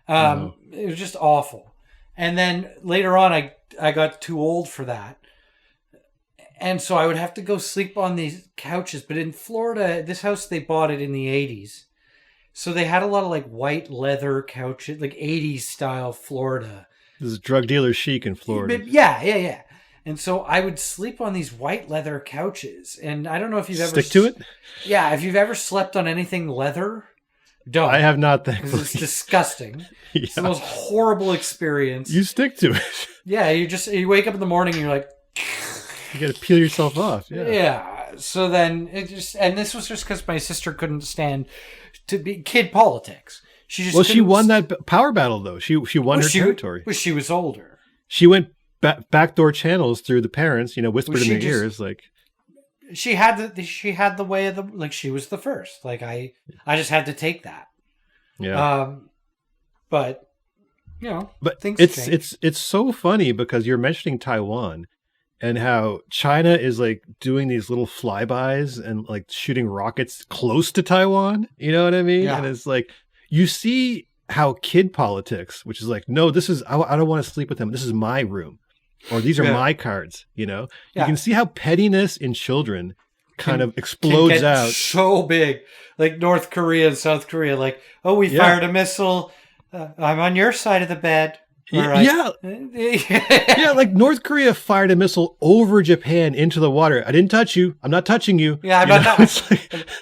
[SPEAKER 2] It was just awful. And then later on, I got too old for that. And so I would have to go sleep on these couches. But in Florida, this house, they bought it in the 80s. So they had a lot of like white leather couches, like 80s style Florida.
[SPEAKER 1] This is drug dealer chic in Florida.
[SPEAKER 2] Yeah. And so I would sleep on these white leather couches. And I don't know if you've ever...
[SPEAKER 1] Stick to it?
[SPEAKER 2] Yeah, if you've ever slept on anything leather, don't.
[SPEAKER 1] I have not, thankfully.
[SPEAKER 2] It's disgusting.
[SPEAKER 1] Yeah.
[SPEAKER 2] It's the most horrible experience.
[SPEAKER 1] You stick to it.
[SPEAKER 2] Yeah, you wake up in the morning and you're like...
[SPEAKER 1] You got to peel yourself off.
[SPEAKER 2] Yeah. So then and this was just because my sister couldn't stand to be kid politics. She
[SPEAKER 1] won that power battle though. She won her territory.
[SPEAKER 2] Well, she was older.
[SPEAKER 1] She went backdoor channels through the parents. Whispered in their ears like.
[SPEAKER 2] She had the way of the like. She was the first. Like I just had to take that.
[SPEAKER 1] Yeah.
[SPEAKER 2] But things change.
[SPEAKER 1] It's so funny because you're mentioning Taiwan. And how China is like doing these little flybys and like shooting rockets close to Taiwan. You know what I mean?
[SPEAKER 2] Yeah.
[SPEAKER 1] And it's like, you see how kid politics, which is like, no, I don't want to sleep with them. This is my room. Or these are my cards, You can see how pettiness in children kind of explodes out.
[SPEAKER 2] So big. Like North Korea and South Korea. Like, oh, we fired a missile. I'm on your side of the bed.
[SPEAKER 1] Yeah. Yeah, like North Korea fired a missile over Japan into the water. I didn't touch you. I'm not touching you.
[SPEAKER 2] Yeah,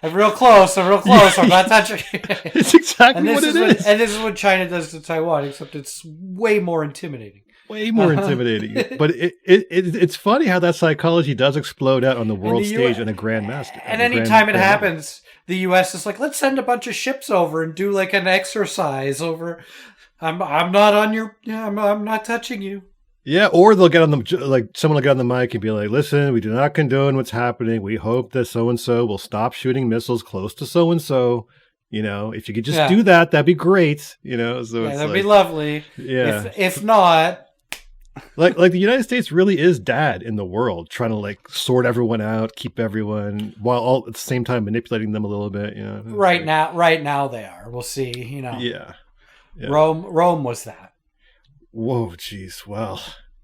[SPEAKER 2] I'm real close. I'm not touching you.
[SPEAKER 1] It's exactly what it is.
[SPEAKER 2] And this is what China does to Taiwan, except it's way more intimidating.
[SPEAKER 1] Way more intimidating. But it's funny how that psychology does explode out on the world stage in a grandmaster.
[SPEAKER 2] And anytime it happens, the U.S. is like, let's send a bunch of ships over and do like an exercise over... I'm not on your... Yeah, I'm not touching you.
[SPEAKER 1] Yeah, or they'll get on the... Like, someone will get on the mic and be like, listen, we do not condone what's happening. We hope that so-and-so will stop shooting missiles close to so-and-so. If you could just do that, that'd be great. So
[SPEAKER 2] that'd be lovely.
[SPEAKER 1] Yeah.
[SPEAKER 2] If not...
[SPEAKER 1] like the United States really is dad in the world, trying to like sort everyone out, keep everyone, while all at the same time manipulating them a little bit.
[SPEAKER 2] Right now they are. We'll see.
[SPEAKER 1] Yeah. Yeah.
[SPEAKER 2] Rome was that.
[SPEAKER 1] Whoa, jeez. Well,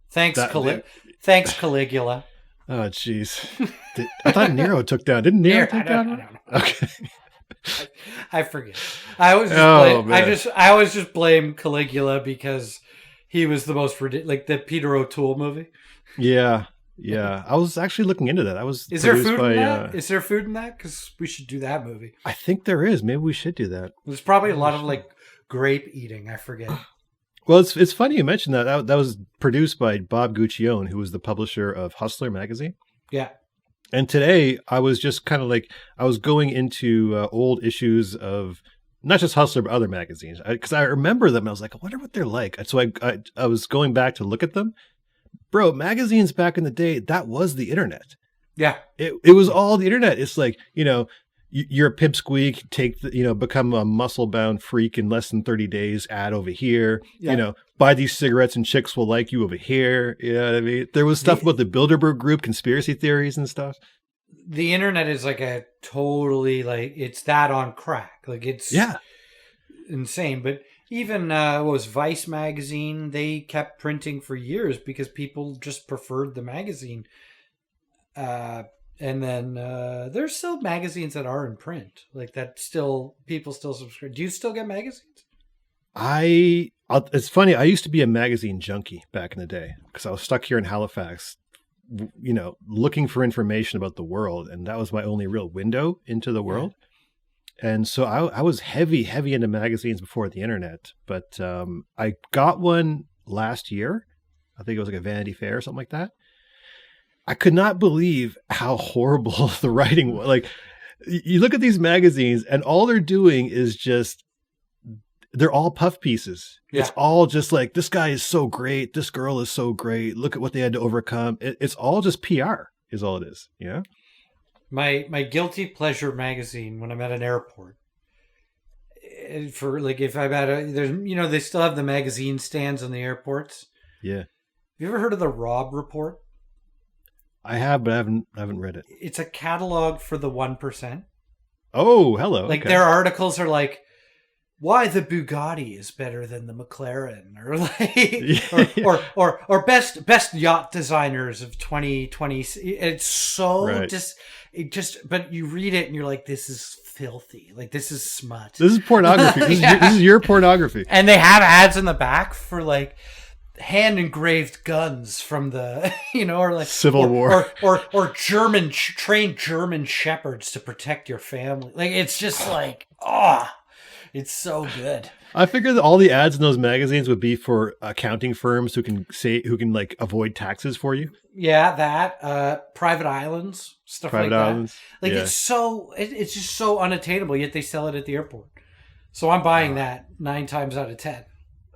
[SPEAKER 2] thanks Caligula.
[SPEAKER 1] Oh, jeez. I thought Nero took down. Didn't Nero take down?
[SPEAKER 2] I don't know. Okay. I forget. I always just blame Caligula because he was the most ridiculous, like the Peter O'Toole movie.
[SPEAKER 1] Yeah. I was actually looking into that.
[SPEAKER 2] Is there food in that? Is there food in that? Because we should do that movie.
[SPEAKER 1] I think there is. Maybe we should do that.
[SPEAKER 2] There's probably a lot of like grape eating. I forget.
[SPEAKER 1] Well, it's funny you mentioned that. That was produced by Bob Guccione, who was the publisher of Hustler magazine.
[SPEAKER 2] Yeah.
[SPEAKER 1] And today I was just kind of like, I was going into old issues of not just Hustler, but other magazines. Because I remember them. I was like, I wonder what they're like. And so I was going back to look at them. Bro, magazines back in the day, that was the internet.
[SPEAKER 2] Yeah.
[SPEAKER 1] It was all the internet. It's like, you're a pipsqueak, become a muscle-bound freak in less than 30 days, ad over here, buy these cigarettes and chicks will like you over here. You know what I mean? There was stuff about the Bilderberg Group, conspiracy theories and stuff.
[SPEAKER 2] The internet is like a totally, like, it's that on crack. Like, it's insane. But even, what was Vice magazine? They kept printing for years because people just preferred the magazine. And then there's still magazines that are in print, like that. People still subscribe. Do you still get magazines?
[SPEAKER 1] It's funny. I used to be a magazine junkie back in the day because I was stuck here in Halifax, looking for information about the world, and that was my only real window into the world. And so I was heavy into magazines before the internet. But I got one last year. I think it was like a Vanity Fair or something like that. I could not believe how horrible the writing was. Like, you look at these magazines and all they're doing is they're all puff pieces. Yeah. It's all just like, this guy is so great. This girl is so great. Look at what they had to overcome. It's all just PR is all it is.
[SPEAKER 2] My guilty pleasure magazine when I'm at an airport. For like if I'm at they still have the magazine stands on the airports.
[SPEAKER 1] Yeah.
[SPEAKER 2] Have you ever heard of the Robb Report?
[SPEAKER 1] I have, but I haven't read it.
[SPEAKER 2] It's a catalog for the 1%.
[SPEAKER 1] Oh, hello.
[SPEAKER 2] Like
[SPEAKER 1] okay.
[SPEAKER 2] their articles are like, why the Bugatti is better than the McLaren, or like, or best yacht designers of 2020. It's so
[SPEAKER 1] Right.
[SPEAKER 2] but you read it and you're like, this is filthy. Like this is smut.
[SPEAKER 1] This is pornography. This is your pornography.
[SPEAKER 2] And they have ads in the back for like hand engraved guns from the or like
[SPEAKER 1] Civil War
[SPEAKER 2] or trained German shepherds to protect your family. Like it's just like it's so good.
[SPEAKER 1] I figured that all the ads in those magazines would be for accounting firms who can like avoid taxes for you.
[SPEAKER 2] Yeah, that private islands, stuff
[SPEAKER 1] Private
[SPEAKER 2] like that.
[SPEAKER 1] islands.
[SPEAKER 2] Like
[SPEAKER 1] yeah.
[SPEAKER 2] it's just so unattainable, yet they sell it at the airport. So I'm buying that 9 times out of 10.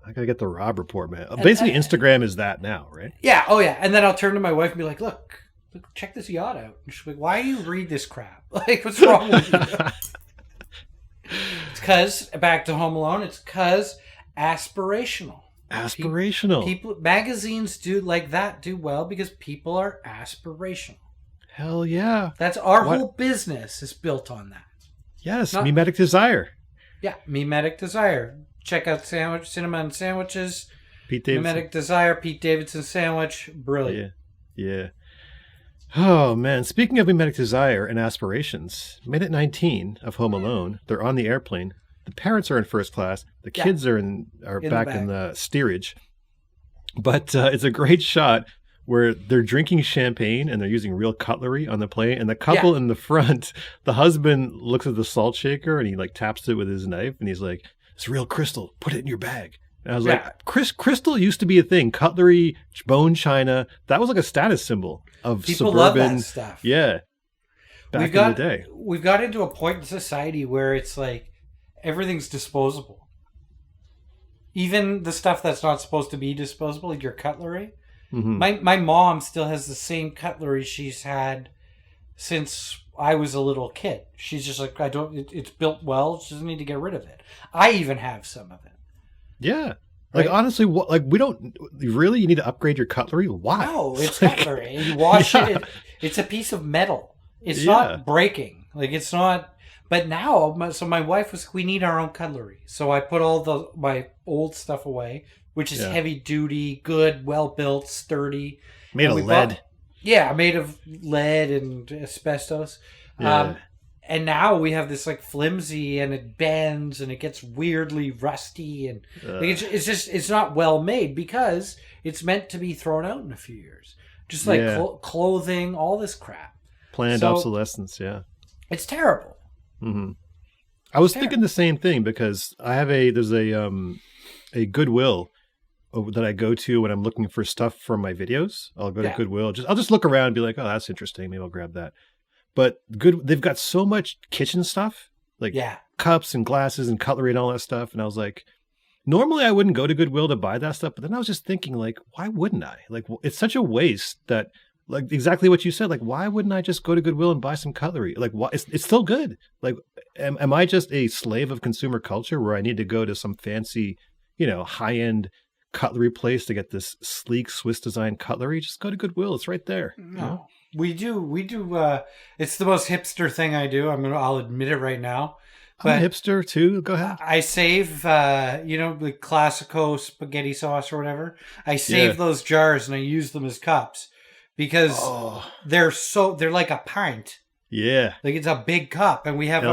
[SPEAKER 1] I gotta get the Robb Report, man. Basically, Instagram is that now, right?
[SPEAKER 2] Yeah. Oh, yeah. And then I'll turn to my wife and be like, "Look, check this yacht out." And she'll be like, "Why do you read this crap? Like, what's wrong with you?" It's because back to Home Alone. It's because aspirational. People magazines do like that do well because people are aspirational.
[SPEAKER 1] Hell yeah!
[SPEAKER 2] That's our whole business is built on that.
[SPEAKER 1] Yes, mimetic desire.
[SPEAKER 2] Yeah, mimetic desire. Check out Cinema and Sandwiches.
[SPEAKER 1] Pete Davidson.
[SPEAKER 2] Mimetic Desire, Pete Davidson Sandwich. Brilliant.
[SPEAKER 1] Yeah. Oh, man. Speaking of mimetic desire and aspirations, minute 19 of Home Alone, they're on the airplane. The parents are in first class. The kids are back in the steerage. But it's a great shot where they're drinking champagne and they're using real cutlery on the plane. And the couple in the front, the husband looks at the salt shaker and he like taps it with his knife and he's like, "It's real crystal. Put it in your bag." And I was like, crystal used to be a thing. Cutlery, bone china. That was like a status symbol of
[SPEAKER 2] people
[SPEAKER 1] suburban.
[SPEAKER 2] Love that stuff.
[SPEAKER 1] Yeah. Back in the day.
[SPEAKER 2] We've got into a point in society where it's like everything's disposable. Even the stuff that's not supposed to be disposable, like your cutlery. Mm-hmm. My mom still has the same cutlery she's had since I was a little kid. She's just like, it's built well. She doesn't need to get rid of it. I even have some of it.
[SPEAKER 1] Yeah. Like, honestly, we don't really, you need to upgrade your cutlery. Why?
[SPEAKER 2] No, it's cutlery. You wash it. It's a piece of metal. It's not breaking. Like, it's not. But now, so my wife was, we need our own cutlery. So I put all my old stuff away, which is heavy duty, good, well built, sturdy.
[SPEAKER 1] Made of lead.
[SPEAKER 2] Made of lead and asbestos. Yeah. And now we have this like flimsy and it bends and it gets weirdly rusty and like, it's not well made because it's meant to be thrown out in a few years. Just like clothing, all this crap.
[SPEAKER 1] Planned obsolescence, yeah.
[SPEAKER 2] It's terrible.
[SPEAKER 1] Mm-hmm. I was thinking the same thing because there's a Goodwill that I go to when I'm looking for stuff for my videos. I'll go to Goodwill. I'll just look around and be like, "Oh, that's interesting. Maybe I'll grab that." But they've got so much kitchen stuff, like cups and glasses and cutlery and all that stuff. And I was like, normally I wouldn't go to Goodwill to buy that stuff. But then I was just thinking, like, why wouldn't I? Like, it's such a waste that, like, exactly what you said. Like, why wouldn't I just go to Goodwill and buy some cutlery? Like, why? It's still good. Like, am I just a slave of consumer culture where I need to go to some fancy, high-end cutlery place to get this sleek Swiss design cutlery? Just go to Goodwill. It's right there.
[SPEAKER 2] No. We do. It's the most hipster thing I do. I'll admit it right now.
[SPEAKER 1] But I'm a hipster too. Go ahead.
[SPEAKER 2] I save, the Classico spaghetti sauce or whatever. I save those jars and I use them as cups because they're like a pint.
[SPEAKER 1] Yeah.
[SPEAKER 2] Like it's a big cup, and we have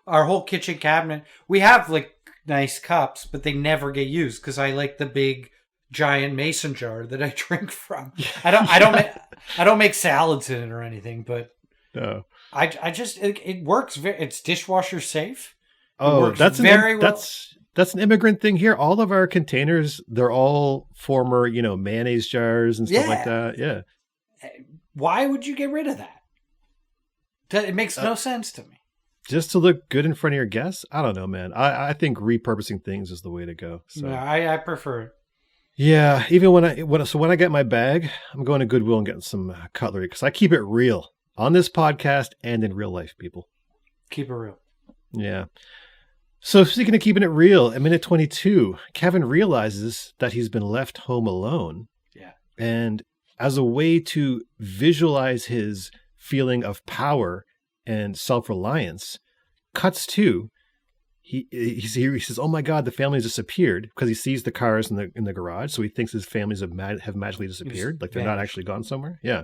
[SPEAKER 2] our whole kitchen cabinet. We have like nice cups, but they never get used because I like the big giant mason jar that I drink from. I don't make salads in it or anything, but
[SPEAKER 1] no.
[SPEAKER 2] I just it works. It's dishwasher safe.
[SPEAKER 1] Oh, that's an immigrant thing here. All of our containers, they're all former, mayonnaise jars and stuff like that. Yeah.
[SPEAKER 2] Why would you get rid of that? It makes no sense to me.
[SPEAKER 1] Just to look good in front of your guests? I don't know, man. I think repurposing things is the way to go. So.
[SPEAKER 2] No, I prefer it.
[SPEAKER 1] Yeah, even when I get my bag, I'm going to Goodwill and getting some cutlery because I keep it real. on this podcast and in real life, people.
[SPEAKER 2] Keep it real.
[SPEAKER 1] Yeah. So speaking of keeping it real, at minute 22, Kevin realizes that he's been left home alone.
[SPEAKER 2] Yeah.
[SPEAKER 1] And as a way to visualize his feeling of power and self-reliance, cuts to, he says, "Oh my God, the family has disappeared," because he sees the cars in the garage. So he thinks his families have magically disappeared, like they're not actually gone somewhere. Yeah.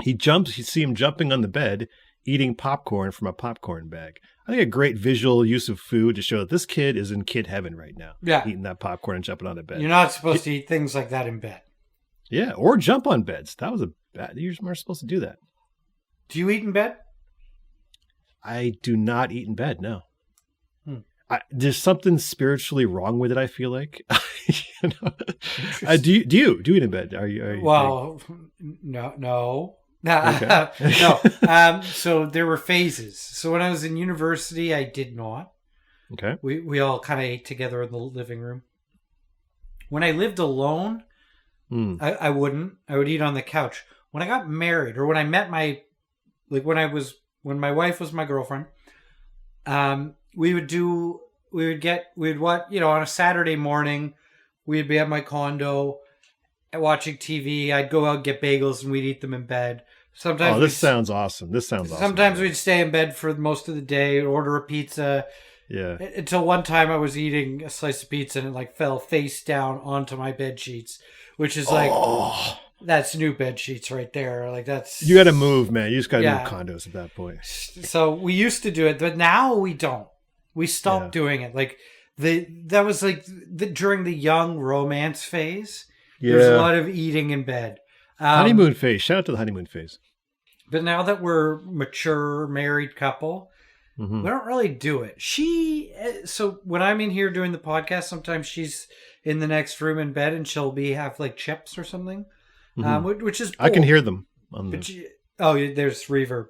[SPEAKER 1] You see him jumping on the bed, eating popcorn from a popcorn bag. I think a great visual use of food to show that this kid is in kid heaven right now.
[SPEAKER 2] Yeah.
[SPEAKER 1] Eating that popcorn and jumping on the bed.
[SPEAKER 2] You're not supposed to eat things like that in bed.
[SPEAKER 1] Yeah, or jump on beds. That was you're not supposed to do that.
[SPEAKER 2] Do you eat in bed?
[SPEAKER 1] I do not eat in bed, no. There's something spiritually wrong with it, I feel like. You know? Do you eat in bed?
[SPEAKER 2] No.
[SPEAKER 1] Okay.
[SPEAKER 2] No. So there were phases. So when I was in university, I did not.
[SPEAKER 1] Okay.
[SPEAKER 2] We all kind of ate together in the living room. When I lived alone, I wouldn't. I would eat on the couch. When I got married, or when I met when my wife was my girlfriend, we'd watch, on a Saturday morning, we'd be at my condo watching TV. I'd go out and get bagels and we'd eat them in bed. Sometimes
[SPEAKER 1] this sounds awesome.
[SPEAKER 2] Sometimes we'd stay in bed for most of the day, order a pizza.
[SPEAKER 1] Yeah.
[SPEAKER 2] Until one time I was eating a slice of pizza and it fell face down onto my bed sheets, which is that's new bed sheets right there.
[SPEAKER 1] You got to move, man. You just got to move condos at that point.
[SPEAKER 2] So we used to do it, but now we don't. We stopped doing it. That was during the young romance phase. Yeah. There's a lot of eating in bed.
[SPEAKER 1] Honeymoon phase. Shout out to the honeymoon phase.
[SPEAKER 2] But now that we're mature married couple, we don't really do it. So when I'm in here doing the podcast, sometimes she's in the next room in bed and she'll have chips or something, which is cool.
[SPEAKER 1] I can hear them.
[SPEAKER 2] There's reverb.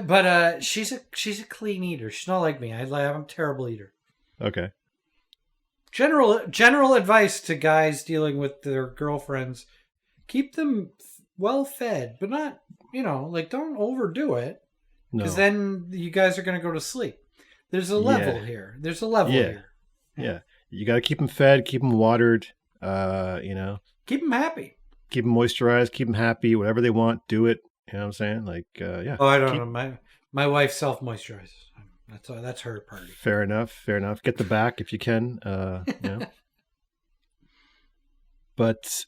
[SPEAKER 2] But she's a clean eater. She's not like me. I'm a terrible eater.
[SPEAKER 1] Okay.
[SPEAKER 2] General advice to guys dealing with their girlfriends: keep them well fed, but not don't overdo it, because then you guys are going to go to sleep. There's a level here. There's a level here.
[SPEAKER 1] Yeah. You got to keep them fed, keep them watered. Keep
[SPEAKER 2] them happy.
[SPEAKER 1] Keep them moisturized. Keep them happy. Whatever they want, do it. You know what I'm saying? Yeah.
[SPEAKER 2] Oh, I don't know. My wife self moisturizes. That's her party.
[SPEAKER 1] Fair enough. Get the back if you can. But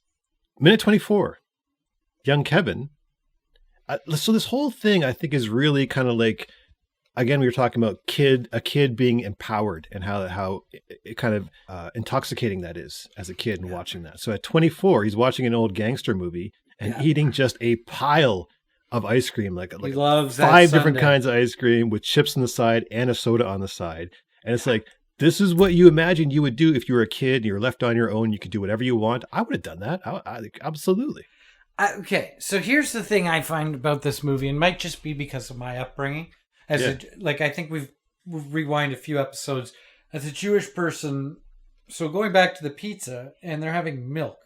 [SPEAKER 1] minute 24, young Kevin. So this whole thing, I think, is really kind of again, we were talking about a kid being empowered and how it kind of intoxicating that is as a kid and watching that. So at 24, he's watching an old gangster movie and eating just a pile of ice cream, he loves 5 different kinds of ice cream with chips on the side and a soda on the side. And it's this is what you imagine you would do if you were a kid and you were left on your own. You could do whatever you want. I would have done that. Absolutely.
[SPEAKER 2] Okay, so here's the thing I find about this movie, and it might just be because of my upbringing. I think we've rewind a few episodes. As a Jewish person, so going back to the pizza, and they're having milk.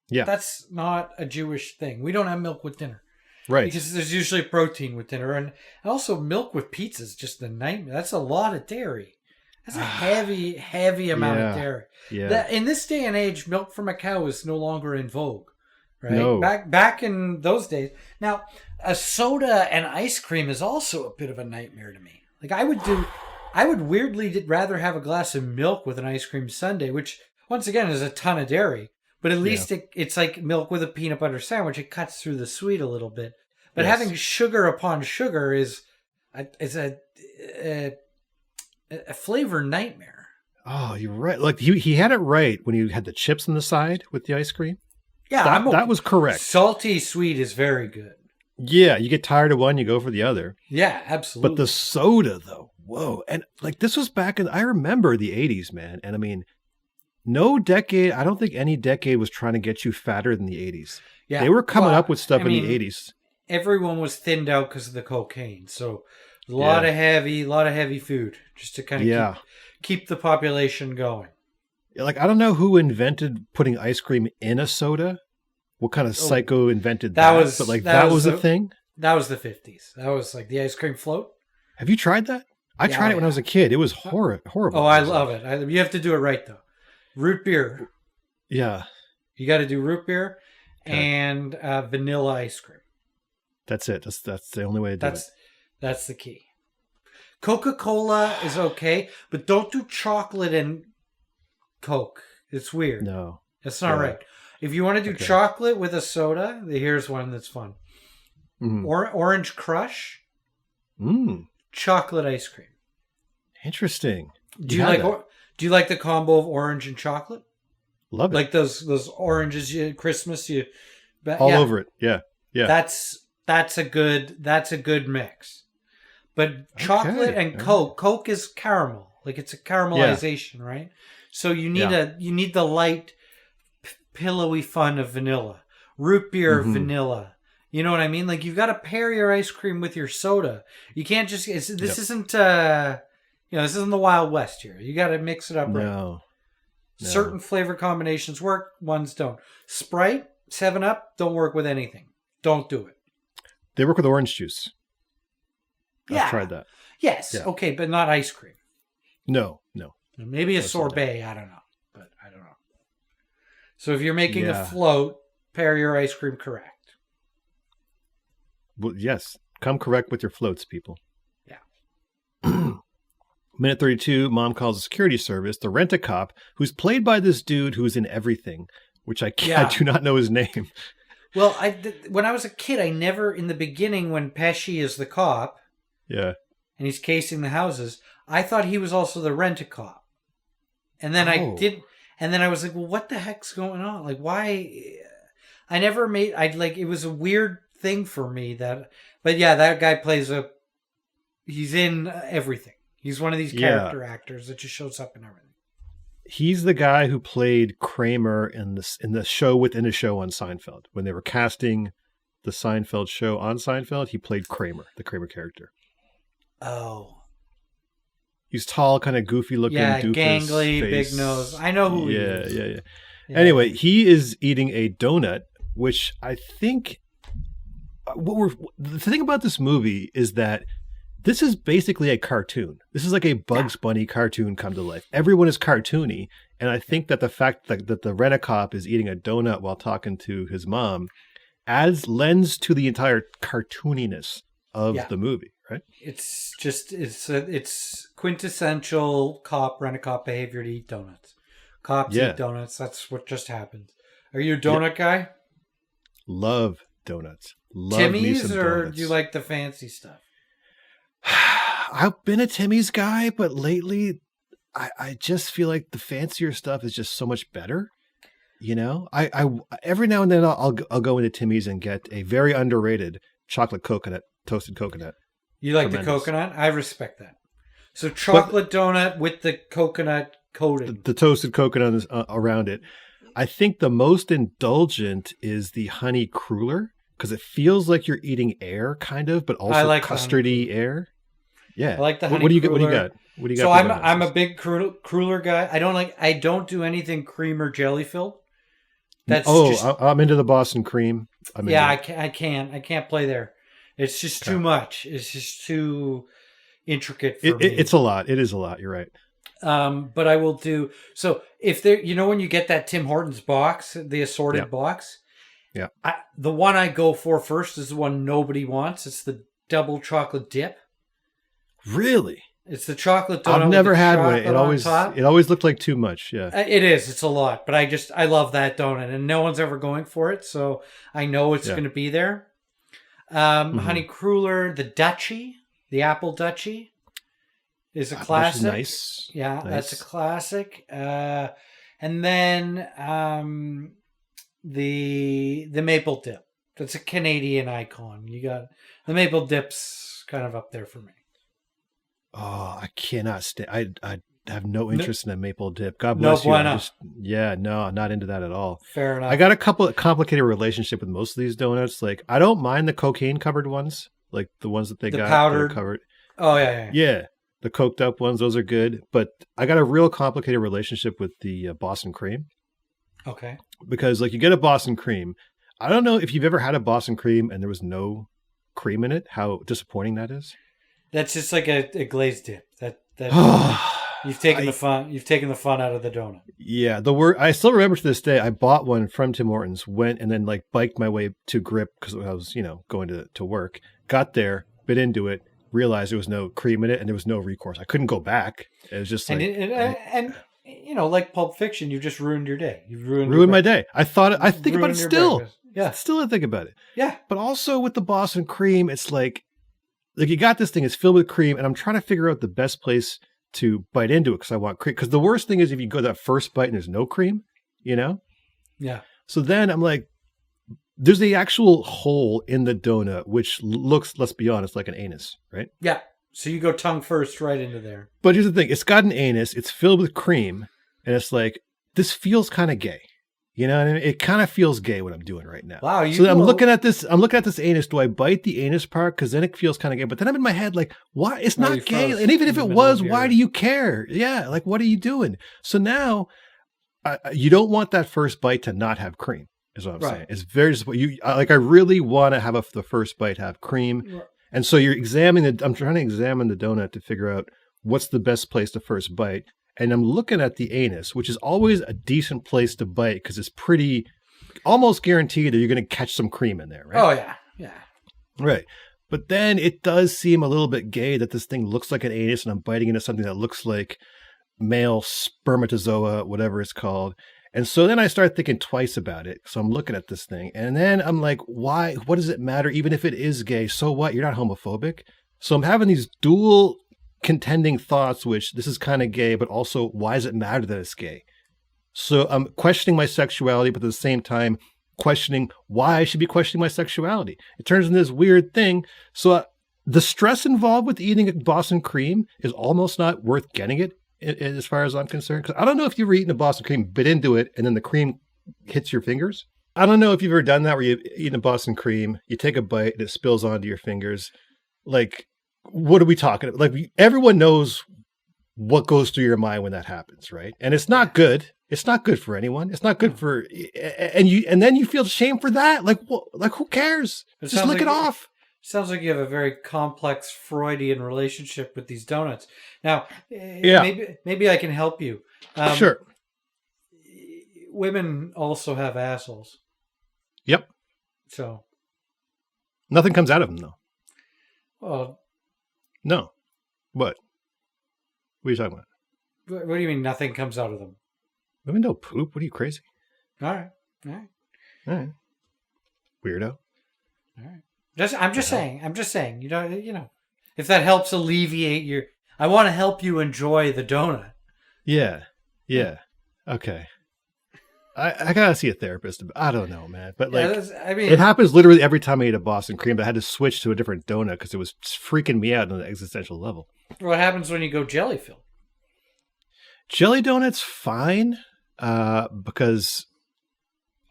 [SPEAKER 2] Yeah. That's not a Jewish thing. We don't have milk with dinner.
[SPEAKER 1] Right.
[SPEAKER 2] Because there's usually protein with dinner. And also milk with pizza is just a nightmare. That's a lot of dairy. That's a heavy amount of dairy. Yeah. In this day and age, milk from a cow is no longer in vogue. Right? No. Back in those days. Now, a soda and ice cream is also a bit of a nightmare to me. I would weirdly rather have a glass of milk with an ice cream sundae, which once again is a ton of dairy. But at least it's like milk with a peanut butter sandwich. It cuts through the sweet a little bit. But having sugar upon sugar is a flavor nightmare.
[SPEAKER 1] Oh, you're right. He had it right when he had the chips on the side with the ice cream.
[SPEAKER 2] Yeah,
[SPEAKER 1] that was correct.
[SPEAKER 2] Salty sweet is very good.
[SPEAKER 1] Yeah, you get tired of one, you go for the other.
[SPEAKER 2] Yeah, absolutely.
[SPEAKER 1] But the soda, though, whoa. And this was back I remember the 80s, man. And I mean, no decade, I don't think any decade was trying to get you fatter than the 80s. Yeah. They were coming up with stuff in the 80s.
[SPEAKER 2] Everyone was thinned out because of the cocaine. So a lot of heavy food just to kind of keep the population going.
[SPEAKER 1] I don't know who invented putting ice cream in a soda. What kind of psycho invented that? But that was a thing.
[SPEAKER 2] That was the 50s. That was like the ice cream float.
[SPEAKER 1] Have you tried that? I tried it when I was a kid. It was horrible.
[SPEAKER 2] Oh, I love it. You have to do it right, though. Root beer.
[SPEAKER 1] Yeah.
[SPEAKER 2] You got to do root beer and vanilla ice cream.
[SPEAKER 1] That's it. That's the only way to do it.
[SPEAKER 2] That's the key. Coca-Cola is okay, but don't do chocolate and Coke. It's weird.
[SPEAKER 1] No.
[SPEAKER 2] That's not right. If you want to do chocolate with a soda, here's one that's fun. Orange Crush. Chocolate ice cream.
[SPEAKER 1] Interesting.
[SPEAKER 2] Do you like the combo of orange and chocolate?
[SPEAKER 1] Love it.
[SPEAKER 2] Like those oranges Christmas
[SPEAKER 1] all over it. Yeah. Yeah.
[SPEAKER 2] That's a good mix. But chocolate and Coke is caramel. Like it's a caramelization, right? So you need the light pillowy fun of vanilla. Root beer vanilla. You know what I mean? Like you've got to pair your ice cream with your soda. You can't just this isn't this isn't the Wild West here. You got to mix it up right.
[SPEAKER 1] No.
[SPEAKER 2] Certain flavor combinations work, ones don't. Sprite, 7-Up don't work with anything. Don't do it.
[SPEAKER 1] They work with orange juice.
[SPEAKER 2] Yeah.
[SPEAKER 1] I've tried that.
[SPEAKER 2] Yes. Yeah. Okay, but not ice cream.
[SPEAKER 1] No.
[SPEAKER 2] Maybe a sorbet, I don't know. But I don't know. So if you're making a float, pair your ice cream correct.
[SPEAKER 1] Well, yes. Come correct with your floats, people.
[SPEAKER 2] Yeah.
[SPEAKER 1] Minute 32, mom calls the security service, the rent-a-cop, who's played by this dude who's in everything, which I do not know his name.
[SPEAKER 2] Well, when I was a kid, I never, in the beginning, when Pesci is the cop, and he's casing the houses, I thought he was also the rent-a-cop. And then I was like, well, what the heck's going on? Like, why? It was a weird thing for me that guy he's in everything. He's one of these character actors that just shows up in everything.
[SPEAKER 1] He's the guy who played Kramer in the show within a show on Seinfeld. When they were casting the Seinfeld show on Seinfeld, he played Kramer, the Kramer character.
[SPEAKER 2] Oh.
[SPEAKER 1] He's tall, kind of goofy looking, doofus
[SPEAKER 2] gangly,
[SPEAKER 1] face.
[SPEAKER 2] big nose. I know who he is.
[SPEAKER 1] Yeah. Anyway, he is eating a donut, which I think the thing about this movie is that this is basically a cartoon. This is like a Bugs Bunny cartoon come to life. Everyone is cartoony. And I think that the fact that the rent-a-cop is eating a donut while talking to his mom lends to the entire cartooniness of the movie, right?
[SPEAKER 2] It's quintessential rent-a-cop behavior to eat donuts. Cops eat donuts. That's what just happened. Are you a donut guy?
[SPEAKER 1] Love donuts. Love
[SPEAKER 2] Timmy's, or
[SPEAKER 1] donuts.
[SPEAKER 2] do you like the fancy stuff?
[SPEAKER 1] I've been a Timmy's guy, but lately I just feel like the fancier stuff is just so much better. You know, I every now and then I'll go into Timmy's and get a very underrated chocolate coconut, toasted coconut.
[SPEAKER 2] You like the coconut? I respect that. So chocolate donut with the coconut coating.
[SPEAKER 1] The toasted coconut is, around it. I think the most indulgent is the honey cruller, because it feels like you're eating air, kind of, but also custardy air. Yeah,
[SPEAKER 2] I like the honey.
[SPEAKER 1] What do you got? What do you got?
[SPEAKER 2] So I'm a big cruller guy. I don't do anything cream or jelly filled.
[SPEAKER 1] I'm into the Boston cream.
[SPEAKER 2] I can't play there. It's just too much. It's just too intricate for me.
[SPEAKER 1] It's a lot. It is a lot. You're right.
[SPEAKER 2] But I will do so if there. You know when you get that Tim Hortons box, the assorted box.
[SPEAKER 1] Yeah.
[SPEAKER 2] The one I go for first is the one nobody wants. It's the double chocolate dip.
[SPEAKER 1] Really?
[SPEAKER 2] It's the chocolate donut.
[SPEAKER 1] I've never had one. It always looked like too much. Yeah.
[SPEAKER 2] It is. It's a lot, but I love that donut, and no one's ever going for it, so I know it's going to be there. Honey cruller, the Dutchie, the apple Dutchie, is a classic.
[SPEAKER 1] Nice.
[SPEAKER 2] Yeah,
[SPEAKER 1] nice.
[SPEAKER 2] That's a classic. And then the maple dip. That's a Canadian icon. You got the maple dip's kind of up there for me.
[SPEAKER 1] Oh, I cannot stay. I have no interest in a maple dip. God bless you. Not into that at all.
[SPEAKER 2] Fair enough.
[SPEAKER 1] I got a complicated relationship with most of these donuts. Like, I don't mind the cocaine covered ones, like the ones that they got
[SPEAKER 2] powdered
[SPEAKER 1] covered.
[SPEAKER 2] Oh yeah.
[SPEAKER 1] Yeah, the coked up ones. Those are good. But I got a real complicated relationship with the Boston cream.
[SPEAKER 2] Okay.
[SPEAKER 1] Because like you get a Boston cream. I don't know if you've ever had a Boston cream and there was no cream in it, how disappointing that is.
[SPEAKER 2] That's just like a glazed dip. That you've taken the fun. You've taken the fun out of the donut.
[SPEAKER 1] Yeah, the word I still remember to this day. I bought one from Tim Hortons, went and then like biked my way to Grip because I was going to work. Got there, bit into it, realized there was no cream in it, and there was no recourse. I couldn't go back. It was just like
[SPEAKER 2] and like Pulp Fiction, you just ruined your day. You
[SPEAKER 1] ruined my day. I think about it still.
[SPEAKER 2] Breakfast. Yeah,
[SPEAKER 1] still I think about it.
[SPEAKER 2] Yeah,
[SPEAKER 1] but also with the Boston cream, it's like you got this thing. It's filled with cream, and I'm trying to figure out the best place to bite into it because I want cream. Because the worst thing is if you go that first bite and there's no cream, Yeah.
[SPEAKER 2] So
[SPEAKER 1] then I'm like, there's the actual hole in the donut, which looks, let's be honest, like an anus, right?
[SPEAKER 2] Yeah. So you go tongue first right into there.
[SPEAKER 1] But here's the thing. It's got an anus. It's filled with cream. And it's like, this feels kind of gay. You know what I mean? It kind of feels gay what I'm doing right now.
[SPEAKER 2] Wow.
[SPEAKER 1] I'm looking at this anus. Do I bite the anus part? Because then it feels kind of gay. But then I'm in my head like, why? It's not gay. And even if it was, why do you care? Yeah. Like, what are you doing? So now you don't want that first bite to not have cream is what I'm saying. It's very disappointing. I really want to have the first bite have cream. Right. And so I'm trying to examine the donut to figure out what's the best place to first bite. And I'm looking at the anus, which is always a decent place to bite because it's pretty, almost guaranteed that you're going to catch some cream in there, right?
[SPEAKER 2] Oh, yeah. Yeah.
[SPEAKER 1] Right. But then it does seem a little bit gay that this thing looks like an anus and I'm biting into something that looks like male spermatozoa, whatever it's called. And so then I start thinking twice about it. So I'm looking at this thing. And then I'm like, why? What does it matter? Even if it is gay, so what? You're not homophobic. So I'm having these dual contending thoughts, which this is kind of gay, but also why does it matter that it's gay? So I'm questioning my sexuality, but at the same time questioning why I should be questioning my sexuality. It turns into this weird thing. So the stress involved with eating a Boston cream is almost not worth getting it as far as I'm concerned. Because I don't know if you've ever eaten a Boston cream, bit into it, and then the cream hits your fingers. I don't know if you've ever done that where you've eaten a Boston cream, you take a bite and it spills onto your fingers. Like, what are we talking about? Like, everyone knows what goes through your mind when that happens, right? And it's not good. It's not good for anyone. It's not good for, and then you feel shame for that. Like, what? Like, who cares? Just lick it off.
[SPEAKER 2] Sounds like you have a very complex Freudian relationship with these donuts. Now, maybe I can help you.
[SPEAKER 1] Sure.
[SPEAKER 2] Women also have assholes.
[SPEAKER 1] Yep.
[SPEAKER 2] So
[SPEAKER 1] nothing comes out of them, though.
[SPEAKER 2] Well,
[SPEAKER 1] no. What? What are you talking about?
[SPEAKER 2] What do you mean nothing comes out of them?
[SPEAKER 1] Women don't poop. What are you, crazy?
[SPEAKER 2] All right.
[SPEAKER 1] Weirdo.
[SPEAKER 2] All right. I'm just saying. You know, if that helps alleviate I want to help you enjoy the donut.
[SPEAKER 1] Yeah. Okay. I gotta see a therapist. I don't know, man. But it happens literally every time I eat a Boston cream. But I had to switch to a different donut because it was freaking me out on an existential level.
[SPEAKER 2] What happens when you go jelly filled?
[SPEAKER 1] Jelly donuts, fine, because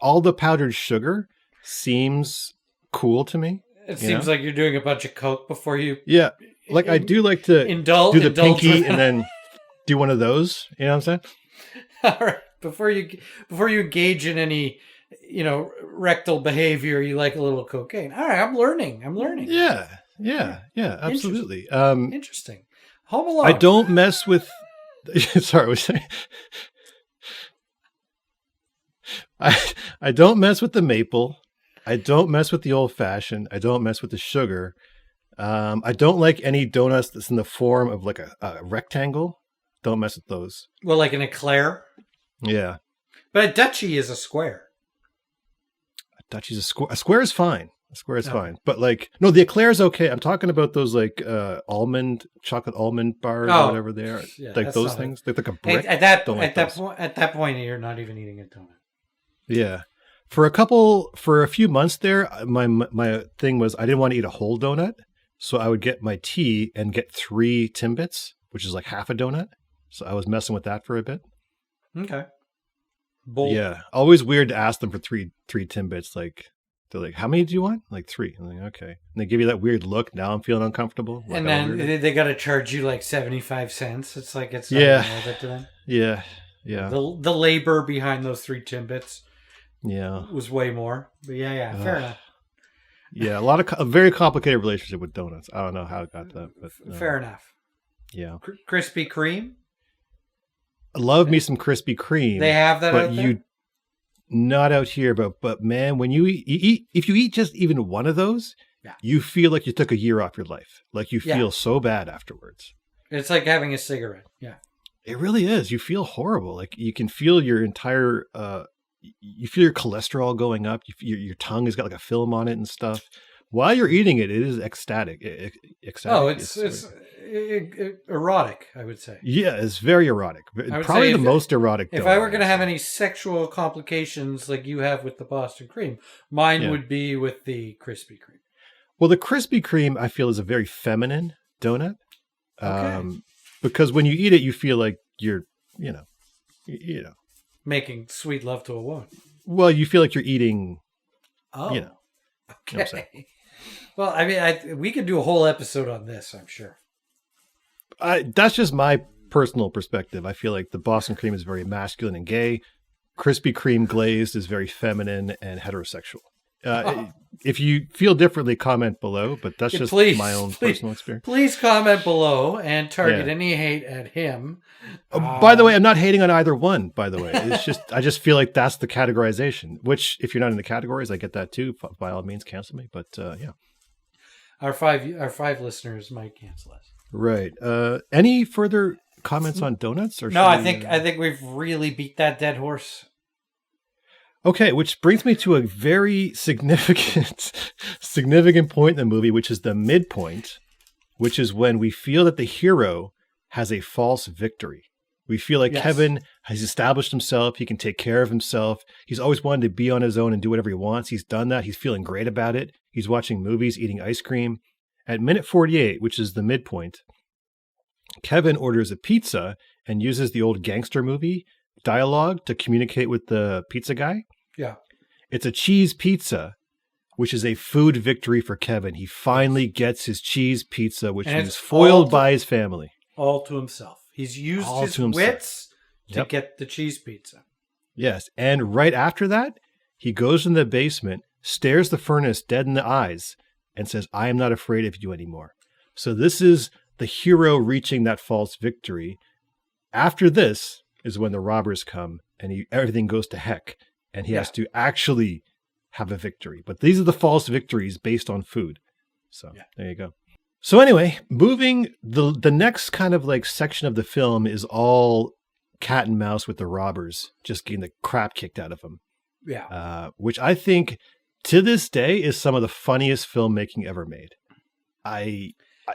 [SPEAKER 1] all the powdered sugar seems cool to me.
[SPEAKER 2] It seems like you're doing a bunch of Coke before you.
[SPEAKER 1] Yeah, like I do like to do the pinky and then do one of those. You know what I'm saying?
[SPEAKER 2] All right. Before you engage in any, rectal behavior, you like a little cocaine. All right, I'm learning.
[SPEAKER 1] Yeah, absolutely.
[SPEAKER 2] Interesting. Home Alone.
[SPEAKER 1] I don't mess with. Sorry, I was saying. I don't mess with the maple. I don't mess with the old fashioned. I don't mess with the sugar. I don't like any donuts that's in the form of like a rectangle. Don't mess with those.
[SPEAKER 2] Well, like an eclair.
[SPEAKER 1] Yeah.
[SPEAKER 2] But a Dutchie is a square.
[SPEAKER 1] A Dutchie's a square. A square is fine. Fine. But no, the eclair is okay. I'm talking about those chocolate almond bars or whatever they are. Yeah, like those things. They're like a brick.
[SPEAKER 2] At that point, you're not even eating a donut.
[SPEAKER 1] Yeah. For a few months there, my thing was I didn't want to eat a whole donut. So I would get my tea and get 3 Timbits, which is like half a donut. So I was messing with that for a bit.
[SPEAKER 2] Okay. Bold.
[SPEAKER 1] Yeah. Always weird to ask them for three Timbits. Like, they're like, how many do you want? Like 3. I'm like, okay. And they give you that weird look. Now I'm feeling uncomfortable.
[SPEAKER 2] And then they got to charge you like 75 cents. It's like, it's not worth it to them.
[SPEAKER 1] Yeah.
[SPEAKER 2] The labor behind those 3 Timbits
[SPEAKER 1] was
[SPEAKER 2] way more. But yeah, fair enough.
[SPEAKER 1] Yeah, a very complicated relationship with donuts. I don't know how it got that, but
[SPEAKER 2] Fair enough.
[SPEAKER 1] Yeah,
[SPEAKER 2] Krispy Kreme.
[SPEAKER 1] I love me some Krispy Kreme.
[SPEAKER 2] They have that
[SPEAKER 1] but
[SPEAKER 2] out there?
[SPEAKER 1] not out here. But man, when you eat, if you eat just even one of those, you feel like you took a year off your life. Like you feel so bad afterwards.
[SPEAKER 2] It's like having a cigarette. Yeah,
[SPEAKER 1] it really is. You feel horrible. Like you can feel your entire. You feel your cholesterol going up. Your tongue has got like a film on it and stuff. While you're eating it, it is ecstatic.
[SPEAKER 2] Oh, it's erotic, I would say.
[SPEAKER 1] Yeah, it's very erotic. Probably the most erotic.
[SPEAKER 2] If I were going to have any sexual complications like you have with the Boston cream, mine would be with the Krispy Kreme.
[SPEAKER 1] Well, the Krispy Kreme, I feel, is a very feminine donut.
[SPEAKER 2] Okay.
[SPEAKER 1] Because when you eat it, you feel like you're,
[SPEAKER 2] making sweet love to a woman.
[SPEAKER 1] Well, you feel like you're eating,
[SPEAKER 2] okay.
[SPEAKER 1] You know what I'm saying?
[SPEAKER 2] Well, I mean, we could do a whole episode on this, I'm sure.
[SPEAKER 1] That's just my personal perspective. I feel like the Boston cream is very masculine and gay. Krispy Kreme glazed is very feminine and heterosexual. If you feel differently, comment below, but that's just my own personal experience.
[SPEAKER 2] Please comment below and target any hate at him.
[SPEAKER 1] By the way, I'm not hating on either one, by the way. It's just, I just feel like that's the categorization, which if you're not in the categories, I get that too. By all means, cancel me. But yeah.
[SPEAKER 2] Our five listeners might cancel us.
[SPEAKER 1] Right. Any further comments on donuts? Or
[SPEAKER 2] no, I think we've really beat that dead horse.
[SPEAKER 1] Okay, which brings me to a very significant point in the movie, which is the midpoint, which is when we feel that the hero has a false victory. We feel like Kevin has established himself. He can take care of himself. He's always wanted to be on his own and do whatever he wants. He's done that. He's feeling great about it. He's watching movies, eating ice cream. At minute 48, which is the midpoint, Kevin orders a pizza and uses the old gangster movie dialogue to communicate with the pizza guy.
[SPEAKER 2] Yeah.
[SPEAKER 1] It's a cheese pizza, which is a food victory for Kevin. He finally gets his cheese pizza, which is foiled by his family.
[SPEAKER 2] All to himself. He's used his wits to get the cheese pizza.
[SPEAKER 1] Yes. And right after that, he goes in the basement, stares the furnace dead in the eyes, and says, I am not afraid of you anymore. So this is the hero reaching that false victory. After this is when the robbers come and everything goes to heck. And he has to actually have a victory. But these are the false victories based on food. So there you go. So anyway, moving, the next kind of like section of the film is all cat and mouse with the robbers, just getting the crap kicked out of them.
[SPEAKER 2] Yeah.
[SPEAKER 1] Which I think to this day is some of the funniest filmmaking ever made.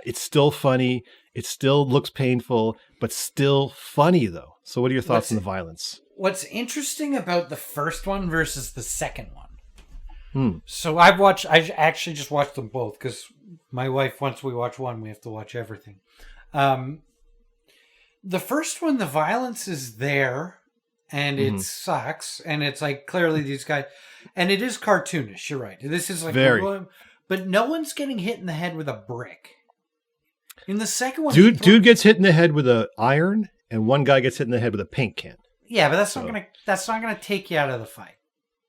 [SPEAKER 1] It's still funny. It still looks painful, but still funny though. So what are your thoughts on the violence?
[SPEAKER 2] What's interesting about the first one versus the second one? So I actually just watched them both because my wife, once we watch one, we have to watch everything. The first one, the violence is there and it sucks. And it's like clearly these guys, and it is cartoonish. You're right. This is like, but no one's getting hit in the head with a brick. In the second one,
[SPEAKER 1] dude gets hit in the head with an iron and one guy gets hit in the head with a paint can.
[SPEAKER 2] Yeah, but that's not gonna take you out of the fight.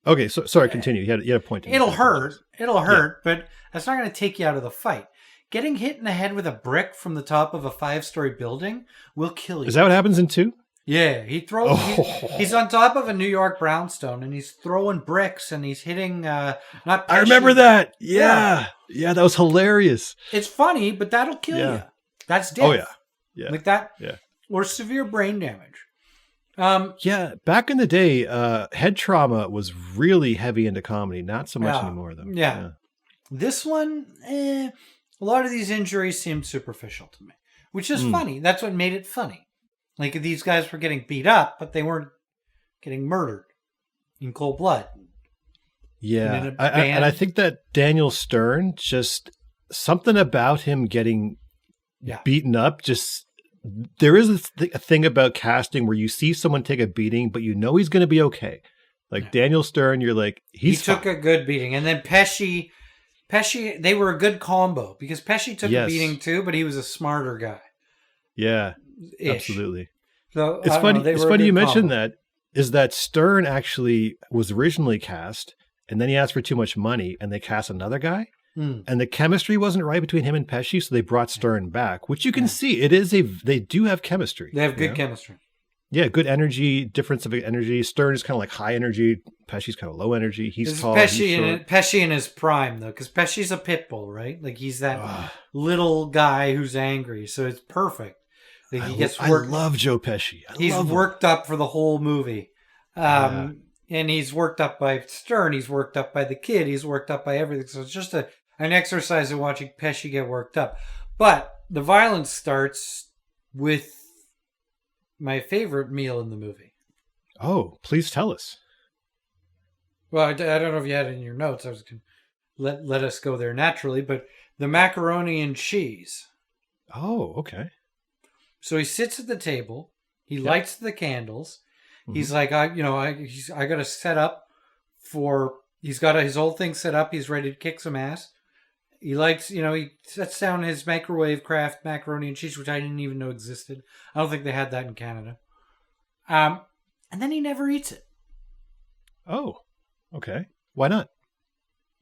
[SPEAKER 1] Okay, so sorry, continue. You had a point.
[SPEAKER 2] It'll hurt, but that's not gonna take you out of the fight. Getting hit in the head with a brick from the top of a 5-story building will kill you.
[SPEAKER 1] Is that what happens in 2?
[SPEAKER 2] Yeah, he's on top of a New York brownstone and he's throwing bricks and he's hitting not Pesci.
[SPEAKER 1] I remember that. Yeah, that was hilarious.
[SPEAKER 2] It's funny, but that'll kill you. That's death.
[SPEAKER 1] Oh yeah.
[SPEAKER 2] Like that. Yeah. Or severe brain damage.
[SPEAKER 1] Back in the day, head trauma was really heavy into comedy. Not so much anymore, though.
[SPEAKER 2] Yeah. This one, a lot of these injuries seemed superficial to me, which is funny. That's what made it funny. Like these guys were getting beat up, but they weren't getting murdered in cold blood.
[SPEAKER 1] Yeah, and I think that Daniel Stern, just something about him getting beaten up, just. There is a thing about casting where you see someone take a beating, but you know he's going to be okay. Like Daniel Stern, you're like, he took
[SPEAKER 2] a good beating. And then Pesci, they were a good combo because Pesci took a beating too, but he was a smarter guy.
[SPEAKER 1] Yeah, absolutely.
[SPEAKER 2] So
[SPEAKER 1] it's funny. It's funny you mentioned that. Is that Stern actually was originally cast, and then he asked for too much money, and they cast another guy. And the chemistry wasn't right between him and Pesci, so they brought Stern back, which you can see. They do have chemistry.
[SPEAKER 2] They have good chemistry.
[SPEAKER 1] Yeah, good energy, difference of energy. Stern is kind of like high energy. Pesci's kind of low energy. He's tall.
[SPEAKER 2] Pesci in his prime, though, because Pesci's a pit bull, right? Like, he's that little guy who's angry, so it's perfect. Like,
[SPEAKER 1] I love Joe Pesci.
[SPEAKER 2] He's worked up for the whole movie. And he's worked up by Stern. He's worked up by the kid. He's worked up by everything. So it's just an exercise in watching Pesci get worked up. But the violence starts with my favorite meal in the movie.
[SPEAKER 1] Oh, please tell us.
[SPEAKER 2] Well, I don't know if you had it in your notes. I was going to let us go there naturally. But the macaroni and cheese.
[SPEAKER 1] Oh, okay.
[SPEAKER 2] So he sits at the table. He lights the candles. He's like, I got to set up for. He's got his whole thing set up. He's ready to kick some ass. He likes, he sets down his microwave craft macaroni and cheese, which I didn't even know existed. I don't think they had that in Canada. And then he never eats it.
[SPEAKER 1] Oh, okay. Why not?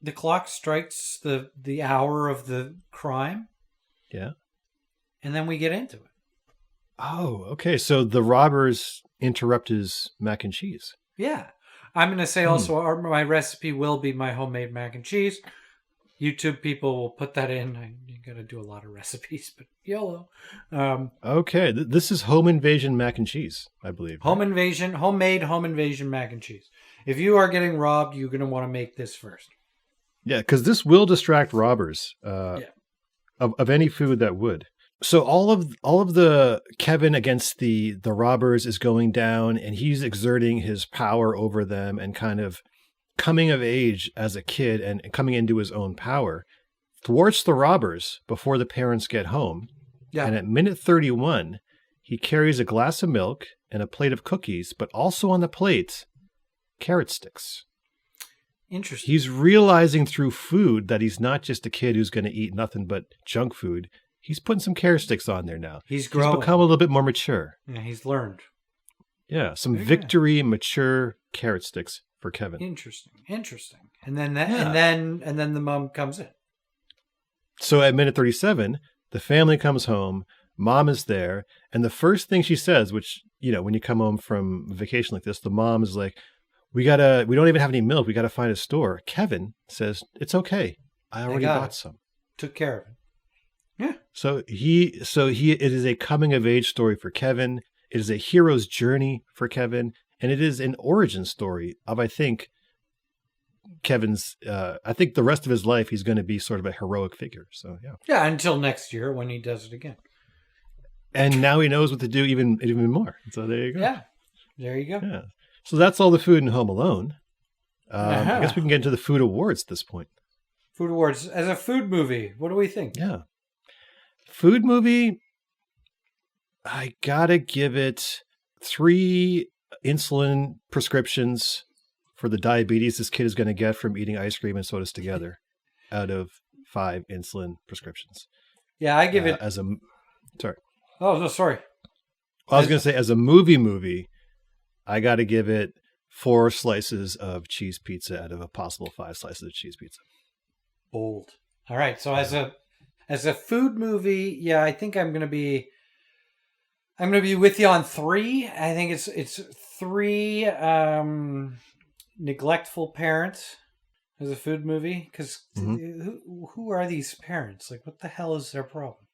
[SPEAKER 2] The clock strikes the hour of the crime.
[SPEAKER 1] Yeah.
[SPEAKER 2] And then we get into it.
[SPEAKER 1] Oh, okay. So the robbers interrupt his mac and cheese.
[SPEAKER 2] Yeah. I'm going to say also my recipe will be my homemade mac and cheese. YouTube people will put that in. You got to do a lot of recipes, but YOLO.
[SPEAKER 1] Okay. This is home invasion mac and cheese, I believe.
[SPEAKER 2] Homemade home invasion mac and cheese. If you are getting robbed, you're going to want to make this first.
[SPEAKER 1] Yeah, because this will distract robbers of any food that would. So all of the Kevin against the robbers is going down, and he's exerting his power over them and kind of coming of age as a kid and coming into his own power, thwarts the robbers before the parents get home. Yeah. And at minute 31, he carries a glass of milk and a plate of cookies, but also on the plate, carrot sticks.
[SPEAKER 2] Interesting.
[SPEAKER 1] He's realizing through food that he's not just a kid who's going to eat nothing but junk food. He's putting some carrot sticks on there now.
[SPEAKER 2] He's growing.
[SPEAKER 1] He's become a little bit more mature.
[SPEAKER 2] Yeah, he's learned.
[SPEAKER 1] Yeah, some victory mature carrot sticks for Kevin.
[SPEAKER 2] Interesting. And then and then the mom comes in.
[SPEAKER 1] So at minute 37, the family comes home. Mom is there, and the first thing she says, which when you come home from vacation like this, the mom is like, "We don't even have any milk. We got to find a store." Kevin says, "It's okay. I already bought some.
[SPEAKER 2] Took care of it." Yeah.
[SPEAKER 1] So it is a coming of age story for Kevin. It is a hero's journey for Kevin, and it is an origin story of, I think, Kevin's. I think the rest of his life he's going to be sort of a heroic figure. So yeah.
[SPEAKER 2] Yeah, until next year when he does it again.
[SPEAKER 1] And now he knows what to do even more. So there you go.
[SPEAKER 2] Yeah, there you go.
[SPEAKER 1] Yeah. So that's all the food in Home Alone. I guess we can get into the food awards at this point.
[SPEAKER 2] Food awards as a food movie. What do we think?
[SPEAKER 1] Yeah. Food movie, I gotta give it 3 insulin prescriptions for the diabetes this kid is going to get from eating ice cream and sodas together out of 5 insulin prescriptions.
[SPEAKER 2] Yeah, I give it...
[SPEAKER 1] Sorry.
[SPEAKER 2] Oh, no, sorry.
[SPEAKER 1] I was going to say, as a movie, I got to give it 4 slices of cheese pizza out of a possible 5 slices of cheese pizza.
[SPEAKER 2] Bold. All right, so as a food movie, yeah, I think I'm gonna be with you on 3. I think it's 3 neglectful parents as a food movie, because who are these parents? Like, what the hell is their problem?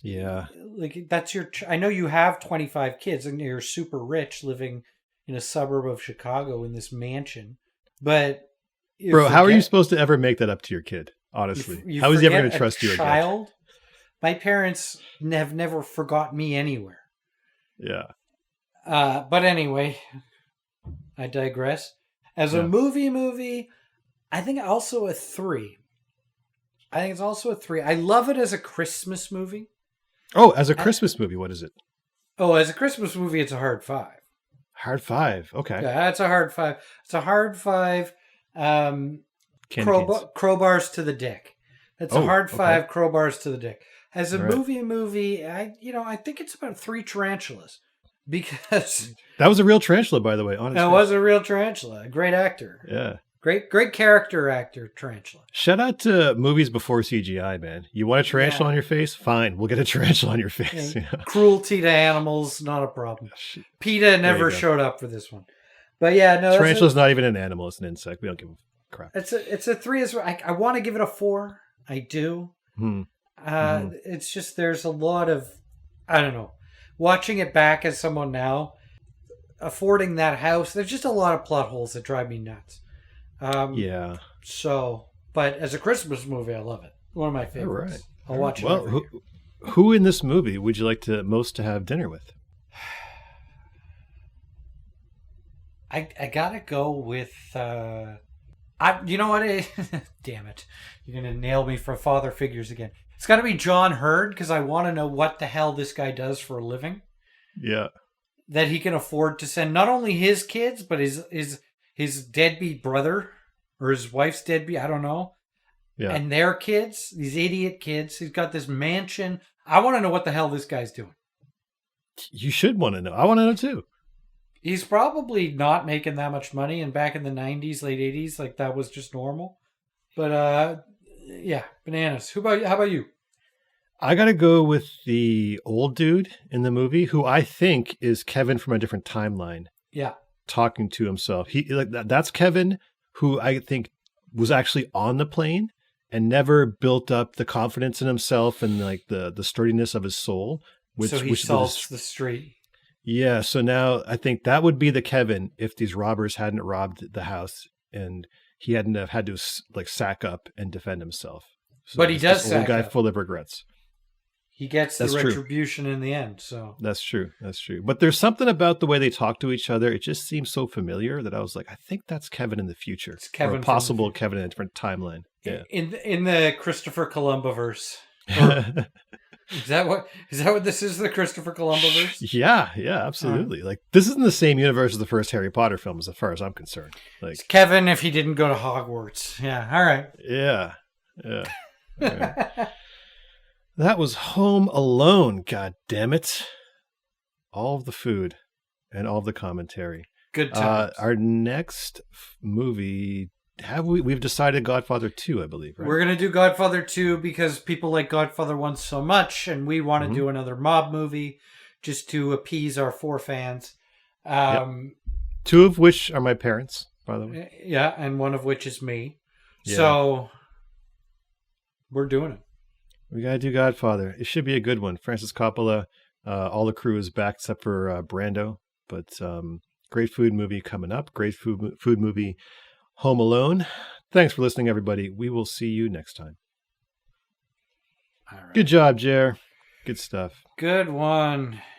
[SPEAKER 1] Yeah,
[SPEAKER 2] like that's I know you have 25 kids and you're super rich living in a suburb of Chicago in this mansion, but
[SPEAKER 1] bro, how are you supposed to ever make that up to your kid? Honestly, how is he ever going to trust you again?
[SPEAKER 2] My parents have never forgot me anywhere.
[SPEAKER 1] Yeah.
[SPEAKER 2] But anyway, I digress. As a movie, I think also a 3. I think it's also a 3. I love it as a Christmas movie.
[SPEAKER 1] Oh, as a Christmas movie, what is it?
[SPEAKER 2] Oh, as a Christmas movie, it's a hard 5.
[SPEAKER 1] Hard 5, okay.
[SPEAKER 2] Yeah, that's a hard 5. It's a hard 5. Crowbars to the dick. That's a hard 5 crowbars to the dick. As a movie, I think it's about 3 tarantulas, because
[SPEAKER 1] that was a real tarantula, by the way. Honestly,
[SPEAKER 2] that was a real tarantula. A great actor.
[SPEAKER 1] Yeah,
[SPEAKER 2] Great character actor, Tarantula.
[SPEAKER 1] Shout out to movies before CGI, man. You want a tarantula on your face? Fine, we'll get a tarantula on your face.
[SPEAKER 2] Yeah. Cruelty to animals, not a problem. PETA never showed up for this one. But yeah, no.
[SPEAKER 1] Tarantula's not even an animal, it's an insect. We don't give a crap.
[SPEAKER 2] It's a 3 as well. I want to give it a 4. I do. It's just there's a lot of, I don't know. Watching it back as someone now, affording that house, there's just a lot of plot holes that drive me nuts.
[SPEAKER 1] Yeah.
[SPEAKER 2] So, but as a Christmas movie, I love it. One of my favorites. Right. I'll watch it.
[SPEAKER 1] Well, who in this movie would you like to most to have dinner with?
[SPEAKER 2] I gotta go with. You know what? Damn it! You're gonna nail me for father figures again. It's got to be John Hurd because I want to know what the hell this guy does for a living.
[SPEAKER 1] Yeah.
[SPEAKER 2] That he can afford to send not only his kids but his deadbeat brother or his wife's deadbeat, I don't know. Yeah. And their kids, these idiot kids. He's got this mansion. I want to know what the hell this guy's doing.
[SPEAKER 1] You should want to know. I want to know too.
[SPEAKER 2] He's probably not making that much money, and back in the 90s, late 80s, like that was just normal. But yeah, bananas. How about you?
[SPEAKER 1] I got to go with the old dude in the movie who I think is Kevin from a different timeline.
[SPEAKER 2] Yeah.
[SPEAKER 1] Talking to himself. That's Kevin, who I think was actually on the plane and never built up the confidence in himself and like the sturdiness of his soul.
[SPEAKER 2] So he salts the street.
[SPEAKER 1] Yeah. So now I think that would be the Kevin if these robbers hadn't robbed the house and he hadn't have had to like sack up and defend himself. So
[SPEAKER 2] but he does sack
[SPEAKER 1] old guy
[SPEAKER 2] up.
[SPEAKER 1] Full of regrets.
[SPEAKER 2] He gets the retribution in the end. So
[SPEAKER 1] that's true. But there's something about the way they talk to each other. It just seems so familiar that I was like, I think that's Kevin in the future. It's Kevin, or a possible Kevin in a different timeline. Yeah.
[SPEAKER 2] In the Christopher Columbaverse. Is that what this is? The Christopher Columbaverse?
[SPEAKER 1] Yeah, absolutely. Like this isn't the same universe as the first Harry Potter films, as far as I'm concerned. Like
[SPEAKER 2] it's Kevin if he didn't go to Hogwarts. Yeah. All right.
[SPEAKER 1] Yeah. All right. That was Home Alone, god damn it. All of the food and all of the commentary.
[SPEAKER 2] Good times.
[SPEAKER 1] Our next movie, we've decided Godfather 2, I believe, right?
[SPEAKER 2] We're going to do Godfather 2 because people like Godfather 1 so much, and we want to do another mob movie just to appease our 4 fans.
[SPEAKER 1] 2 of which are my parents, by the way.
[SPEAKER 2] Yeah, and one of which is me.
[SPEAKER 1] Yeah.
[SPEAKER 2] So we're doing it.
[SPEAKER 1] We got to do Godfather. It should be a good one. Francis Coppola, all the crew is back except for Brando. But great food movie coming up. Great food movie, Home Alone. Thanks for listening, everybody. We will see you next time.
[SPEAKER 2] All right.
[SPEAKER 1] Good job, Jer. Good stuff.
[SPEAKER 2] Good one.